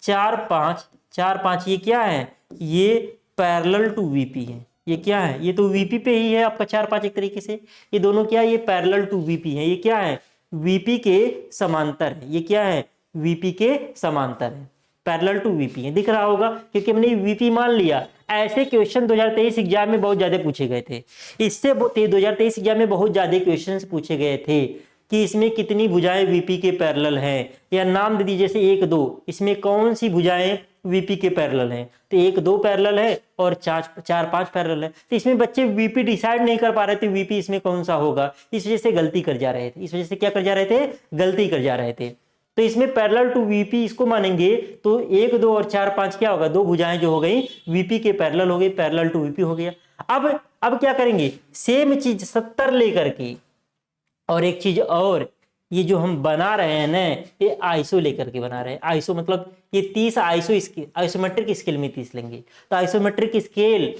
4 5, 4 5 ये क्या है, ये पैरेलल टू वीपी है। ये क्या है, ये तो वीपी पे ही है आपका 4 5 एक तरीके से, ये दोनों क्या है, ये पैरेलल टू वीपी है। ये क्या है, वीपी के समांतर है। ये क्या है, वीपी के समांतर है, पैरेलल टू वीपी है। दिख रहा होगा क्योंकि हमने वीपी मान लिया। ऐसे क्वेश्चन 2023 एग्जाम में बहुत ज्यादा पूछे गए थे। इससे 2023 एग्जाम में बहुत ज्यादा क्वेश्चंस पूछे गए थे कि इसमें कितनी भुजाएं वीपी के पैरेलल हैं, या नाम दे दीजिए जैसे 1 2, इसमें कौन सी भुजाएं वीपी के पैरेलल हैं, तो 1 2 पैरेलल है और 4 5 पैरेलल है। तो इसमें बच्चे वीपी डिसाइड नहीं कर पा रहे थे वीपी इसमें कौन सा होगा, इस वजह से गलती कर जा रहे थे। इस वजह से क्या कर जा रहे थे, गलती कर जा रहे थे। तो इसमें पैरेलल टू वीपी इसको मानेंगे तो 1 2 और 4 5 क्या होगा, दो भुजाएं जो हो गई वीपी के पैरेलल हो गई, पैरेलल टू वीपी हो गया। अब क्या करेंगे, सेम चीज 70 लेकर के, और एक चीज और, ये जो हम बना रहे हैं ना ये आइसो लेकर के बना रहे हैं। आइसो मतलब ये 30 आइसो स्केल, आइसोमेट्रिक स्केल में 30 लेंगे। तो आइसोमेट्रिक स्केल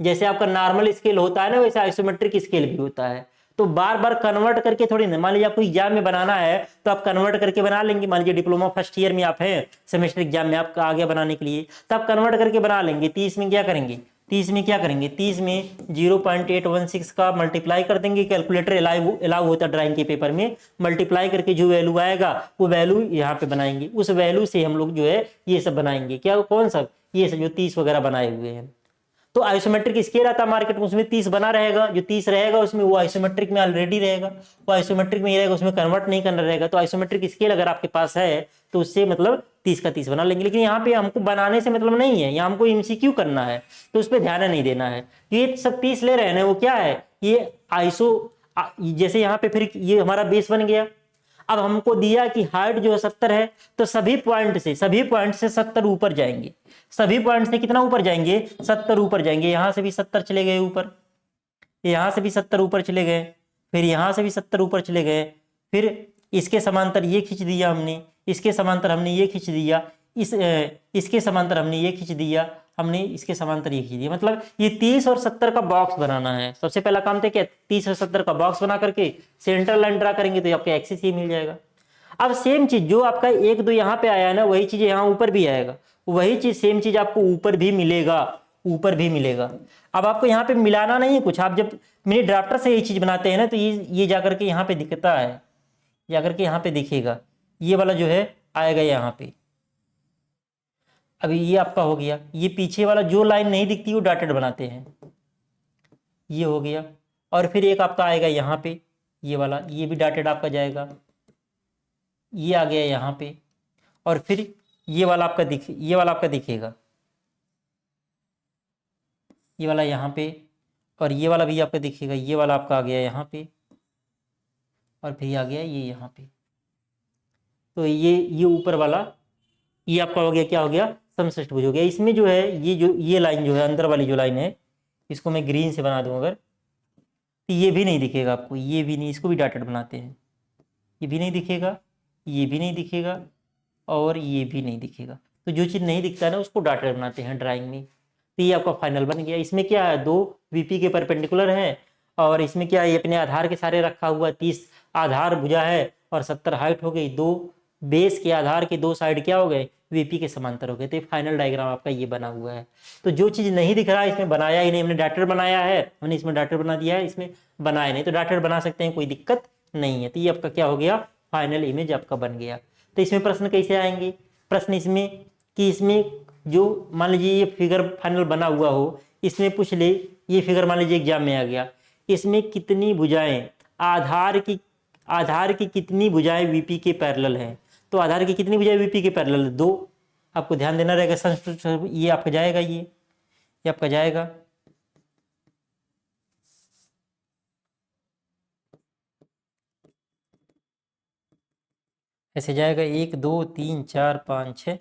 जैसे आपका नॉर्मल स्केल होता है ना, वैसे आइसोमेट्रिक स्केल भी होता है। तो बार बार कन्वर्ट करके थोड़ी ना, मान लीजिए आपको एग्जाम में बनाना है तो आप कन्वर्ट करके बना लेंगे। मान लीजिए डिप्लोमा फर्स्ट ईयर में आप हैं, सेमेस्टर एग्जाम में आपका आ गया बनाने के लिए, तो आप कन्वर्ट करके बना लेंगे। 30 में क्या करेंगे, 30 में क्या करेंगे, 30 में 0.816 का मल्टीप्लाई कर देंगे। कैलकुलेटर अलाउ होता है ड्राइंग के पेपर में, मल्टीप्लाई करके जो वैल्यू आएगा वो वैल्यू यहाँ पे बनाएंगे। उस वैल्यू से हम लोग जो है ये सब बनाएंगे। क्या, कौन सा, ये सब जो 30 वगैरह बनाए हुए हैं। तो आइसोमेट्रिक स्केल आता है मार्केट में, उसमें 30 बना रहेगा। जो 30 रहेगा उसमें वो आइसोमेट्रिक में ऑलरेडी रहेगा, वो आइसोमेट्रिक में ही रहेगा, उसमें कन्वर्ट नहीं करना रहेगा। तो आइसोमेट्रिक स्केल अगर आपके पास है तो उससे मतलब 30 का 30 बना लेंगे। लेकिन यहाँ पे हमको बनाने से मतलब नहीं है, यहाँ हमको एमसीक्यू करना है, तो उस पर ध्यान नहीं देना है। ये सब 30 ले रहे हैं ना, वो क्या है, ये आइसो, जैसे यहाँ पे फिर ये हमारा बेस बन गया। अब हमको दिया कि हाइट जो है 70 है, तो सभी पॉइंट से 70 ऊपर जाएंगे। सभी पॉइंट से कितना ऊपर जाएंगे, 70 ऊपर जाएंगे। यहां से भी 70 चले गए ऊपर, यहां से भी 70 ऊपर चले गए, फिर यहां से भी 70 ऊपर चले गए, फिर इसके समांतर ये खींच दिया हमने, इसके समांतर हमने ये खींच दिया, इसके समांतर हमने ये खींच दिया, हमने इसके समांतर ये खींच दिया। मतलब ये 30 और 70 का बॉक्स बनाना है। सबसे पहला काम तो क्या, 30 और 70 का बॉक्स बना करके सेंटर लाइन ड्रा करेंगे तो आपका एक्सिस ये मिल जाएगा। अब सेम चीज जो आपका 1 2 यहाँ पे आया है ना, वही चीज यहाँ ऊपर भी आएगा, वही चीज सेम चीज आपको ऊपर भी मिलेगा, ऊपर भी मिलेगा। अब आपको यहाँ पे मिलाना नहीं है कुछ, आप जब मिनी ड्राफ्टर से ये चीज बनाते हैं ना तो ये जाकर के यहाँ पे दिखता है, जाकर के यहाँ पे दिखेगा, ये वाला जो है आएगा यहाँ पे। अभी ये आपका हो गया, ये पीछे वाला जो लाइन नहीं दिखती वो डॉटेड बनाते हैं, ये हो गया। और फिर एक आपका आएगा यहाँ पे, ये वाला, ये भी डॉटेड आपका जाएगा, ये आ गया यहाँ पे। और फिर ये वाला आपका ये वाला आपका दिखेगा, ये वाला यहाँ पे, और ये वाला भी आपका दिखेगा, ये वाला आपका आ गया यहाँ पे, और फिर आ गया ये यहाँ पे। तो ये ऊपर वाला ये आपका हो गया, क्या हो गया, समषष्ठभुज हो गया। इसमें जो है ये लाइन जो है अंदर वाली जो लाइन है, इसको मैं ग्रीन से बना दूं अगर, तो ये भी नहीं दिखेगा आपको, ये भी नहीं, इसको भी डॉटेड बनाते हैं, ये भी नहीं दिखेगा, ये भी नहीं दिखेगा, और ये भी नहीं दिखेगा। तो जो चीज़ नहीं दिखता है ना उसको डॉटेड बनाते हैं ड्राइंग में। तो ये आपका फाइनल बन गया। इसमें क्या है, दो वीपी के परपेंडिकुलर हैं और इसमें क्या है, अपने आधार के सारे रखा हुआ, 30 आधार भुजा है और 70 हाइट हो गई, दो बेस के आधार के दो साइड क्या हो गए, वीपी के समांतर हो गए। तो फाइनल डायग्राम आपका ये बना हुआ है। तो जो चीज नहीं दिख रहा है इसमें बनाया ही नहीं, हमने डाटर बनाया है, हमने इसमें डाटर बना दिया है, इसमें बनाया नहीं, तो डाटर बना सकते हैं, कोई दिक्कत नहीं है। तो ये आपका क्या हो गया, फाइनल इमेज आपका बन गया। तो इसमें प्रश्न कैसे आएंगे, प्रश्न इसमें कि इसमें जो मान लीजिए ये फिगर फाइनल बना हुआ हो, इसमें पूछ ले, ये फिगर मान लीजिए एग्जाम में आ गया, इसमें कितनी भुजाएं, आधार की कितनी भुजाएं वीपी के पैरेलल हैं। तो आधार की कितनी भुजाएं वीपी के पैरेलल, दो। आपको ध्यान देना रहेगा, ये आपका जाएगा, ये आपका जाएगा। ऐसे जाएगा 1 2 3 4 5 6,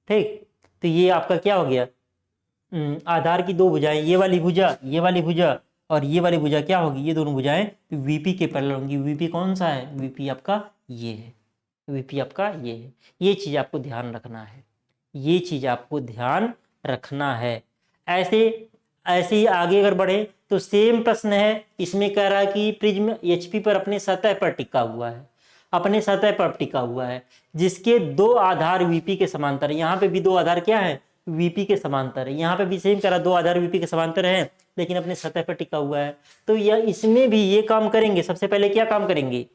ठीक। तो ये आपका क्या हो गया, आधार की दो भुजाएं, ये वाली भुजा, ये वाली भुजा और ये वाली भुजा क्या होगी, ये दोनों भुजाएं वीपी के पैरेलल होंगी। वीपी कौन सा है, वीपी आपका ये है, वीपी आपका ये है। ये चीज आपको ध्यान रखना है, ये चीज आपको ध्यान रखना है। ऐसे ऐसे ही आगे अगर बढ़े तो सेम प्रश्न है, इसमें कह रहा है कि प्रिज्म एचपी पर अपने सतह पर टिका हुआ है, अपने सतह पर टिका हुआ है, जिसके दो आधार वीपी के समांतर है। यहाँ पे भी दो आधार क्या है, वीपी के समांतर है। यहाँ पे भी सेम करा, दो आधार वीपी के समांतर है, लेकिन अपने सतह पर टिका हुआ है। तो यह इसमें भी ये काम करेंगे। सबसे पहले क्या काम करेंगे,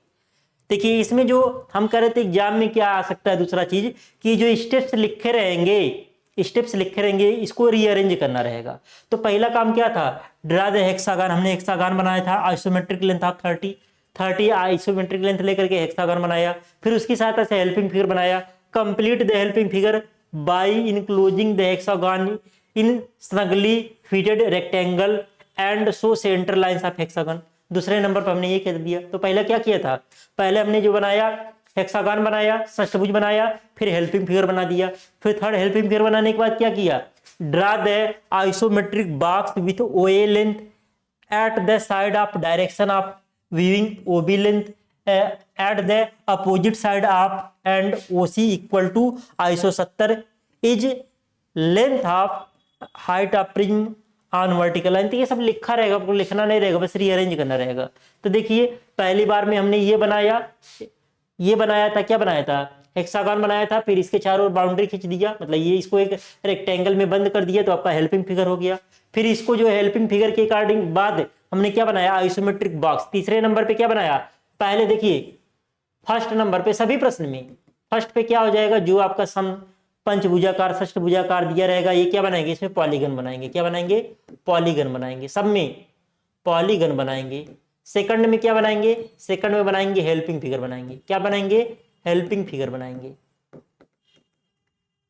देखिए इसमें जो हम कर रहे थे एग्जाम में क्या आ सकता है, दूसरा चीज कि जो स्टेप्स लिखे रहेंगे, इसको रीअरेंज करना रहेगा। तो पहला काम क्या था, ड्रा द हेक्सागन, हमने हेक्सागन बनाया था, isometric length of 30 isometric length लेकर के हेक्सागन बनाया। फिर उसकी सहायता से हेल्पिंग फिगर बनाया। Complete the helping figure by enclosing the hexagon in snugly fitted rectangle and so centre lines of hexagon. दूसरे नंबर पर हमने ये कह दिया। तो पहले क्या किया था, पहले हमने जो बनाया हेक्सागन बनाया, षष्ठभुज बनाया, फिर हेल्पिंग फिगर बना दिया। फिर थर्ड हेल्पिंग फिगर बनाने के बाद क्या किया, draw the isometric box with OA length at the side of direction of viewing OB length at the opposite side of and OC equal to ISO 70 is length of height of prism on vertical line। तो ये सब लिखा रहेगा, आपको लिखना नहीं रहेगा, बस रीअरेंज करना रहेगा। तो देखिए पहली बार में हमने ये बनाया था, क्या बनाया था, हेक्सागन बनाया था, फिर इसके चारों ओर बाउंड्री खींच दिया, मतलब ये इसको एक रेक्टेंगल में बंद कर दिया, तो आपका हेल्पिंग फिगर हो गया। फिर इसको जो हेल्पिंग फिगर के अकॉर्डिंग बाद हमने क्या बनाया, आइसोमेट्रिक बॉक्स। तीसरे नंबर पे क्या बनाया, पहले देखिए फर्स्ट नंबर पे सभी प्रश्न में फर्स्ट पे क्या हो जाएगा, जो आपका सम पंचभुजाकार षष्ठभुजाकार दिया रहेगा, ये क्या बनाएंगे, इसमें पॉलीगन बनाएंगे। क्या बनाएंगे, पॉलीगन बनाएंगे, सब में पॉलीगन बनाएंगे। सेकंड में क्या बनाएंगे, सेकंड में बनाएंगे हेल्पिंग फिगर बनाएंगे। क्या बनाएंगे, हेल्पिंग फिगर बनाएंगे।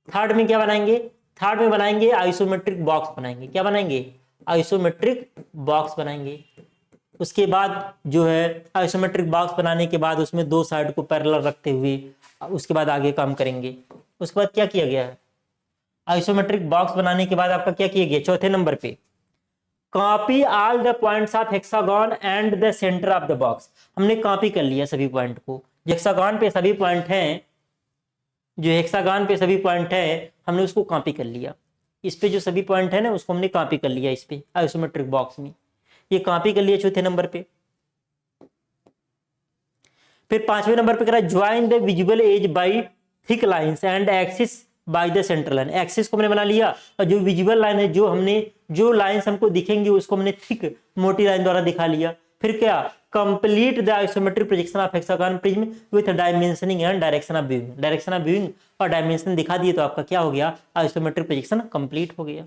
थर्ड में क्या बनाएंगे, थर्ड में बनाएंगे आइसोमेट्रिक बॉक्स बनाएंगे। क्या बनाएंगे, आइसोमेट्रिक बॉक्स बनाएंगे। उसके बाद जो है आइसोमेट्रिक बॉक्स बनाने के बाद उसमें दो साइड को पैरेलल रखते हुए उसके बाद आगे काम करेंगे। उसके बाद क्या किया गया है, आइसोमेट्रिक बॉक्स बनाने के बाद आपका क्या किया गया, चौथे नंबर पे copy all the points of hexagon and the centre of the box. हमने कॉपी कर लिया सभी पॉइंट को, हेक्सागन पे सभी पॉइंट हैं, जो हेक्सागन पे सभी पॉइंट है हमने उसको कॉपी कर लिया। इस पे जो सभी पॉइंट है ना उसको हमने कॉपी कर लिया, इस पे आइसोमेट्रिक बॉक्स में ये कॉपी कर लिया चौथे नंबर पे। फिर पांचवें नंबर पे कह रहा है join the visual edge by thick lines and axis by the centre line. Axis को हमने बना लिया और जो विजुअल लाइन है, जो लाइंस हमको दिखेंगी उसको हमने थिक मोटी लाइन द्वारा दिखा लिया। फिर क्या, complete the isometric projection of hexagon prism with dimensioning and direction of viewing. Direction of viewing और डायमेंशन दिखा दिए तो आपका क्या हो गया, आइसोमेट्रिक प्रोजेक्शन कंप्लीट हो गया।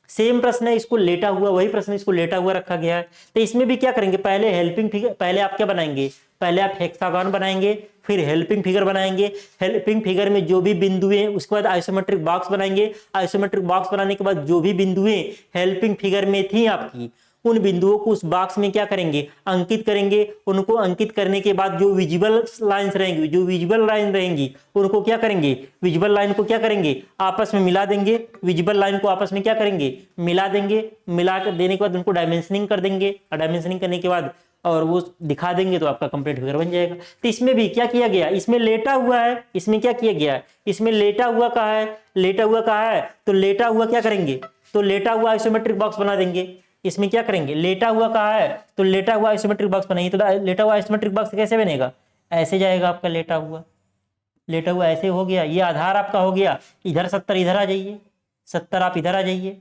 सेम प्रश्न है, इसको लेटा हुआ, वही प्रश्न इसको लेटा हुआ रखा गया है। तो इसमें भी क्या करेंगे, पहले हेल्पिंग फिगर, पहले आप क्या बनाएंगे, पहले आप हेक्सागन बनाएंगे, फिर हेल्पिंग फिगर बनाएंगे। हेल्पिंग फिगर में जो भी बिंदु हैं उसके बाद आइसोमेट्रिक बॉक्स बनाएंगे। आइसोमेट्रिक बॉक्स बनाने के बाद जो भी बिंदुएं हेल्पिंग फिगर में थी आपकी, उन बिंदुओं को उस बॉक्स में क्या करेंगे, अंकित करेंगे। उनको अंकित करने के बाद जो विजिबल लाइंस रहेंगी, जो विजिबल लाइन रहेंगी उनको क्या करेंगे, विजिबल लाइन को क्या करेंगे, आपस में मिला देंगे। विजिबल लाइन को आपस में क्या करेंगे, मिला देंगे। मिला कर देने के बाद उनको डायमेंशनिंग कर देंगे और डायमेंशनिंग करने के बाद और वो दिखा देंगे तो आपका कंप्लीट फिगर बन जाएगा। तो इसमें भी क्या किया गया, इसमें लेटा हुआ है, इसमें क्या किया गया है, इसमें लेटा हुआ कहा है, लेटा हुआ कहा है, तो लेटा हुआ क्या करेंगे, तो लेटा हुआ आइसोमेट्रिक बॉक्स बना देंगे। इसमें क्या करेंगे, लेटा हुआ कहा है तो लेटा हुआ आइसोमेट्रिक बॉक्स बनाएंगे। तो लेटा हुआ आइसोमेट्रिक बॉक्स कैसे बनेगा, ऐसे जाएगा आपका लेटा हुआ ऐसे हो गया, ये आधार आपका हो गया। इधर 70 इधर आ जाइए, 70 आप इधर आ जाइए,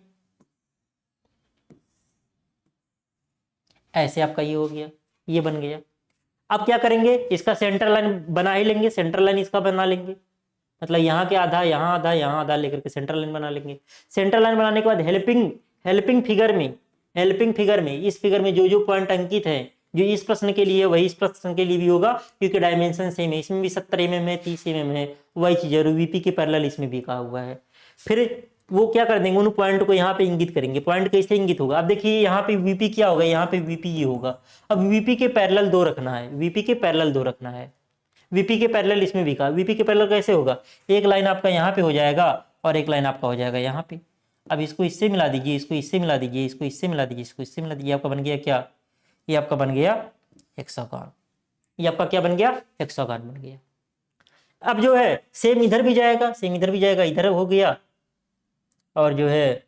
ऐसे आपका ये हो गया, ये बन गया। अब क्या करेंगे, इसका सेंटर लाइन बना ही लेंगे, सेंटर लाइन इसका बना लेंगे, मतलब यहाँ के आधा यहाँ आधा यहाँ आधा लेकर के सेंटर लाइन बना लेंगे। सेंटर लाइन बनाने के बाद हेल्पिंग फिगर में इस फिगर में जो पॉइंट अंकित है, जो इस प्रश्न के लिए वही इस प्रश्न के लिए भी होगा, क्योंकि डायमेंशन सेम है। इसमें भी 70 mm है, 30 mm है, वही चीज है। वीपी के पैरेलल इसमें भी कहा हुआ है। फिर वो क्या कर देंगे, उन पॉइंट को यहाँ पे इंगित करेंगे। पॉइंट कैसे इंगित होगा, अब देखिए यहाँ पे वीपी क्या होगा, यहाँ पे वीपी ये होगा। अब वीपी के पैरेलल 2 रखना है, वीपी के पैरेलल 2 रखना है। वीपी के पैरेलल इसमें भी कहा, वीपी के पैरेलल कैसे होगा, एक लाइन आपका यहाँ पे हो जाएगा और एक लाइन आपका हो जाएगा यहाँ पे। अब इसको इससे मिला दीजिए, इसको इससे मिला दीजिए, इसको इससे मिला दीजिए, इसको इससे मिला दीजिए, आपका बन गया क्या, ये आपका बन गया हेक्सागन। ये आपका क्या बन गया, हेक्सागन बन गया। अब जो है सेम इधर भी जाएगा, सेम इधर भी जाएगा, इधर हो गया और जो है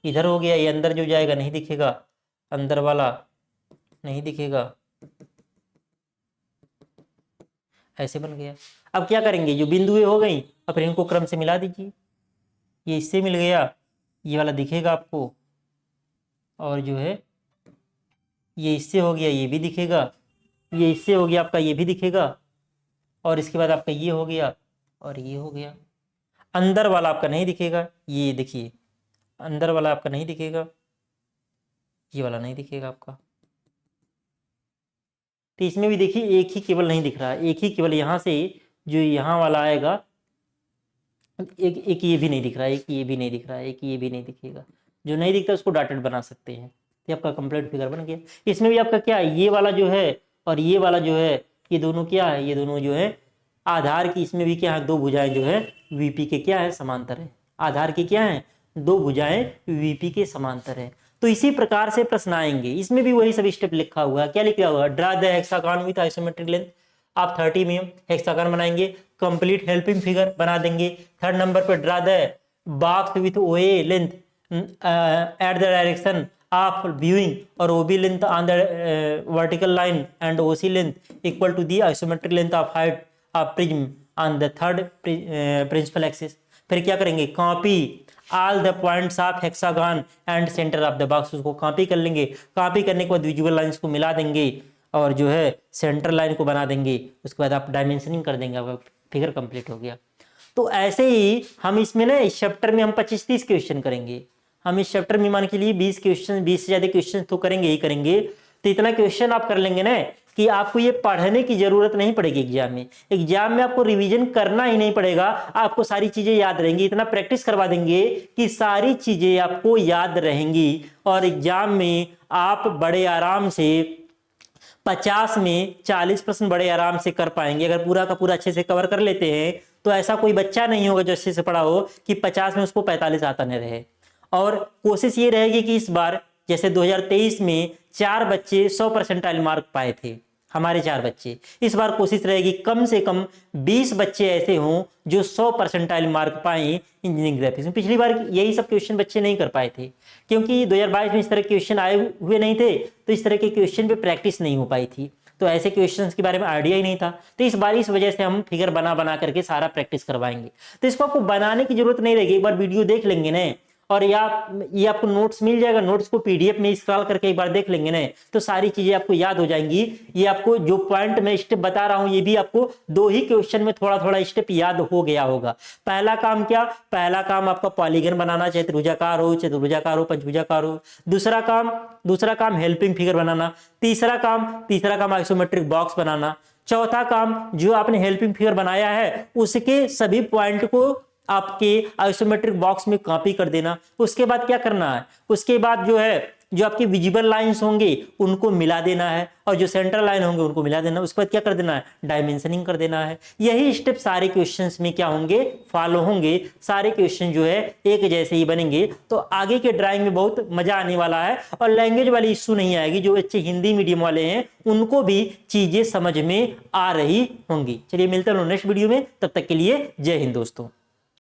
इधर हो गया। ये अंदर जो जाएगा नहीं दिखेगा, अंदर वाला नहीं दिखेगा, ऐसे बन गया। अब क्या करेंगे, जो बिंदुएं हो गई अब फिर इनको क्रम से मिला दीजिए। ये इससे मिल गया, ये वाला दिखेगा आपको, और जो है ये इससे हो गया, ये भी दिखेगा, ये इससे हो गया आपका, ये भी दिखेगा, और इसके बाद आपका ये हो गया और ये हो गया। अंदर वाला आपका नहीं दिखेगा, ये देखिए अंदर वाला आपका नहीं दिखेगा, ये वाला नहीं दिखेगा आपका। तो इसमें भी देखिए एक ही केवल नहीं दिख रहा है, एक ही केवल यहाँ से जो यहाँ वाला आएगा, एक ये भी नहीं दिख रहा है, एक ये भी नहीं दिख रहा है, एक ये भी नहीं दिखेगा। जो नहीं दिखता उसको डॉटेड बना सकते हैं। ये आपका कंप्लीट फिगर बन गया। इसमें भी आपका क्या है, ये वाला जो है और ये वाला जो है, ये दोनों क्या है, ये दोनों जो है आधार की, इसमें भी क्या है, 2 भुजाएं जो है वीपी के क्या है, समांतर है। आधार की क्या है, 2 भुजाएं वीपी के समांतर है। तो इसी प्रकार से प्रश्न आएंगे। इसमें भी वही सब स्टेप लिखा हुआ है। क्या लिखा हुआ है, draw the hexagon with isometric length. आप 30 mm हेक्सागन बनाएंगे, कंप्लीट हेल्पिंग फिगर बना देंगे। 3rd नंबर पर draw the box with OA length at the direction of viewing और OB length on the vertical line and OC length equal to the isometric length of height of prism on the 3rd principal axis. फिर क्या करेंगे, copy all the points of hexagon and centre of the box, उसको copy कर लेंगे। Copy करने के बाद visual lines को मिला देंगे और जो है सेंटर लाइन को बना देंगे। उसके बाद आप डायमेंशनिंग कर देंगे, आपका फिगर कंप्लीट हो गया। तो ऐसे ही हम इसमें ना इस चैप्टर में हम 25-30 क्वेश्चन करेंगे। हम इस चैप्टर में मान के लिए 20 क्वेश्चन, 20 से ज्यादा क्वेश्चन तो करेंगे ही करेंगे। तो इतना क्वेश्चन आप कर लेंगे ना कि आपको ये पढ़ने की जरूरत नहीं पड़ेगी एग्जाम में। एग्जाम में आपको रिवीजन करना ही नहीं पड़ेगा, आपको सारी चीजें याद रहेंगी। इतना प्रैक्टिस करवा देंगे कि सारी चीजें आपको याद रहेंगी और एग्जाम में आप बड़े आराम से 50 में 40 प्रश्न बड़े आराम से कर पाएंगे। अगर पूरा का पूरा अच्छे से कवर कर लेते हैं तो ऐसा कोई बच्चा नहीं होगा जो अच्छे से पढ़ा हो कि 50 में उसको 45 आता नहीं रहे। और कोशिश ये रहेगी कि इस बार जैसे 2023 में 4 बच्चे 100% मार्क पाए थे, हमारे 4 बच्चे, इस बार कोशिश रहेगी कम से कम 20 बच्चे ऐसे हों जो 100% मार्क पाए इंजीनियरिंग ग्राफिक्स में। पिछली बार यही सब क्वेश्चन बच्चे नहीं कर पाए थे क्योंकि 2022 में इस तरह के क्वेश्चन आए हुए नहीं थे, तो इस तरह के क्वेश्चन पे प्रैक्टिस नहीं हो पाई थी, तो ऐसे क्वेश्चंस के बारे में आइडिया ही नहीं था। तो इस बार इस वजह से हम फिगर बना करके सारा प्रैक्टिस करवाएंगे। तो इसको आपको बनाने की जरूरत नहीं रहेगी, एक बार वीडियो देख लेंगे ना, और ये आपको नोट्स मिल जाएगा, नोट्स को पीडीएफ में स्क्रॉल करके एक बार देख लेंगे ना तो सारी चीजें आपको याद हो जाएंगी। ये आपको जो पॉइंट मैं स्टेप बता रहा हूं ये भी आपको 2 ही क्वेश्चन में थोड़ा थोड़ा स्टेप याद हो गया होगा। पहला काम क्या, पहला काम आपका पॉलीगन बनाना, चाहे त्रिभुजाकार हो, चतुर्भुजाकार हो, पंचभुजाकार हो। दूसरा काम हेल्पिंग फिगर बनाना। तीसरा काम आइसोमेट्रिक बॉक्स बनाना। चौथा काम जो आपने हेल्पिंग फिगर बनाया है उसके सभी पॉइंट को आपके आइसोमेट्रिक बॉक्स में कॉपी कर देना। उसके बाद क्या करना है, उसके बाद जो है जो आपकी विजिबल लाइंस होंगे उनको मिला देना है और जो सेंट्रल लाइन होंगे उनको मिला देना। उसके बाद क्या कर देना है, डायमेंशनिंग कर देना है। यही स्टेप सारे क्वेश्चंस में क्या होंगे, फॉलो होंगे। सारे क्वेश्चन जो है एक जैसे ही बनेंगे तो आगे के ड्राइंग में बहुत मजा आने वाला है और लैंग्वेज वाली इश्यू नहीं आएगी। जो बच्चे हिंदी मीडियम वाले हैं उनको भी चीजें समझ में आ रही होंगी। चलिए मिलते हैं नेक्स्ट वीडियो में, तब तक के लिए जय हिंद दोस्तों।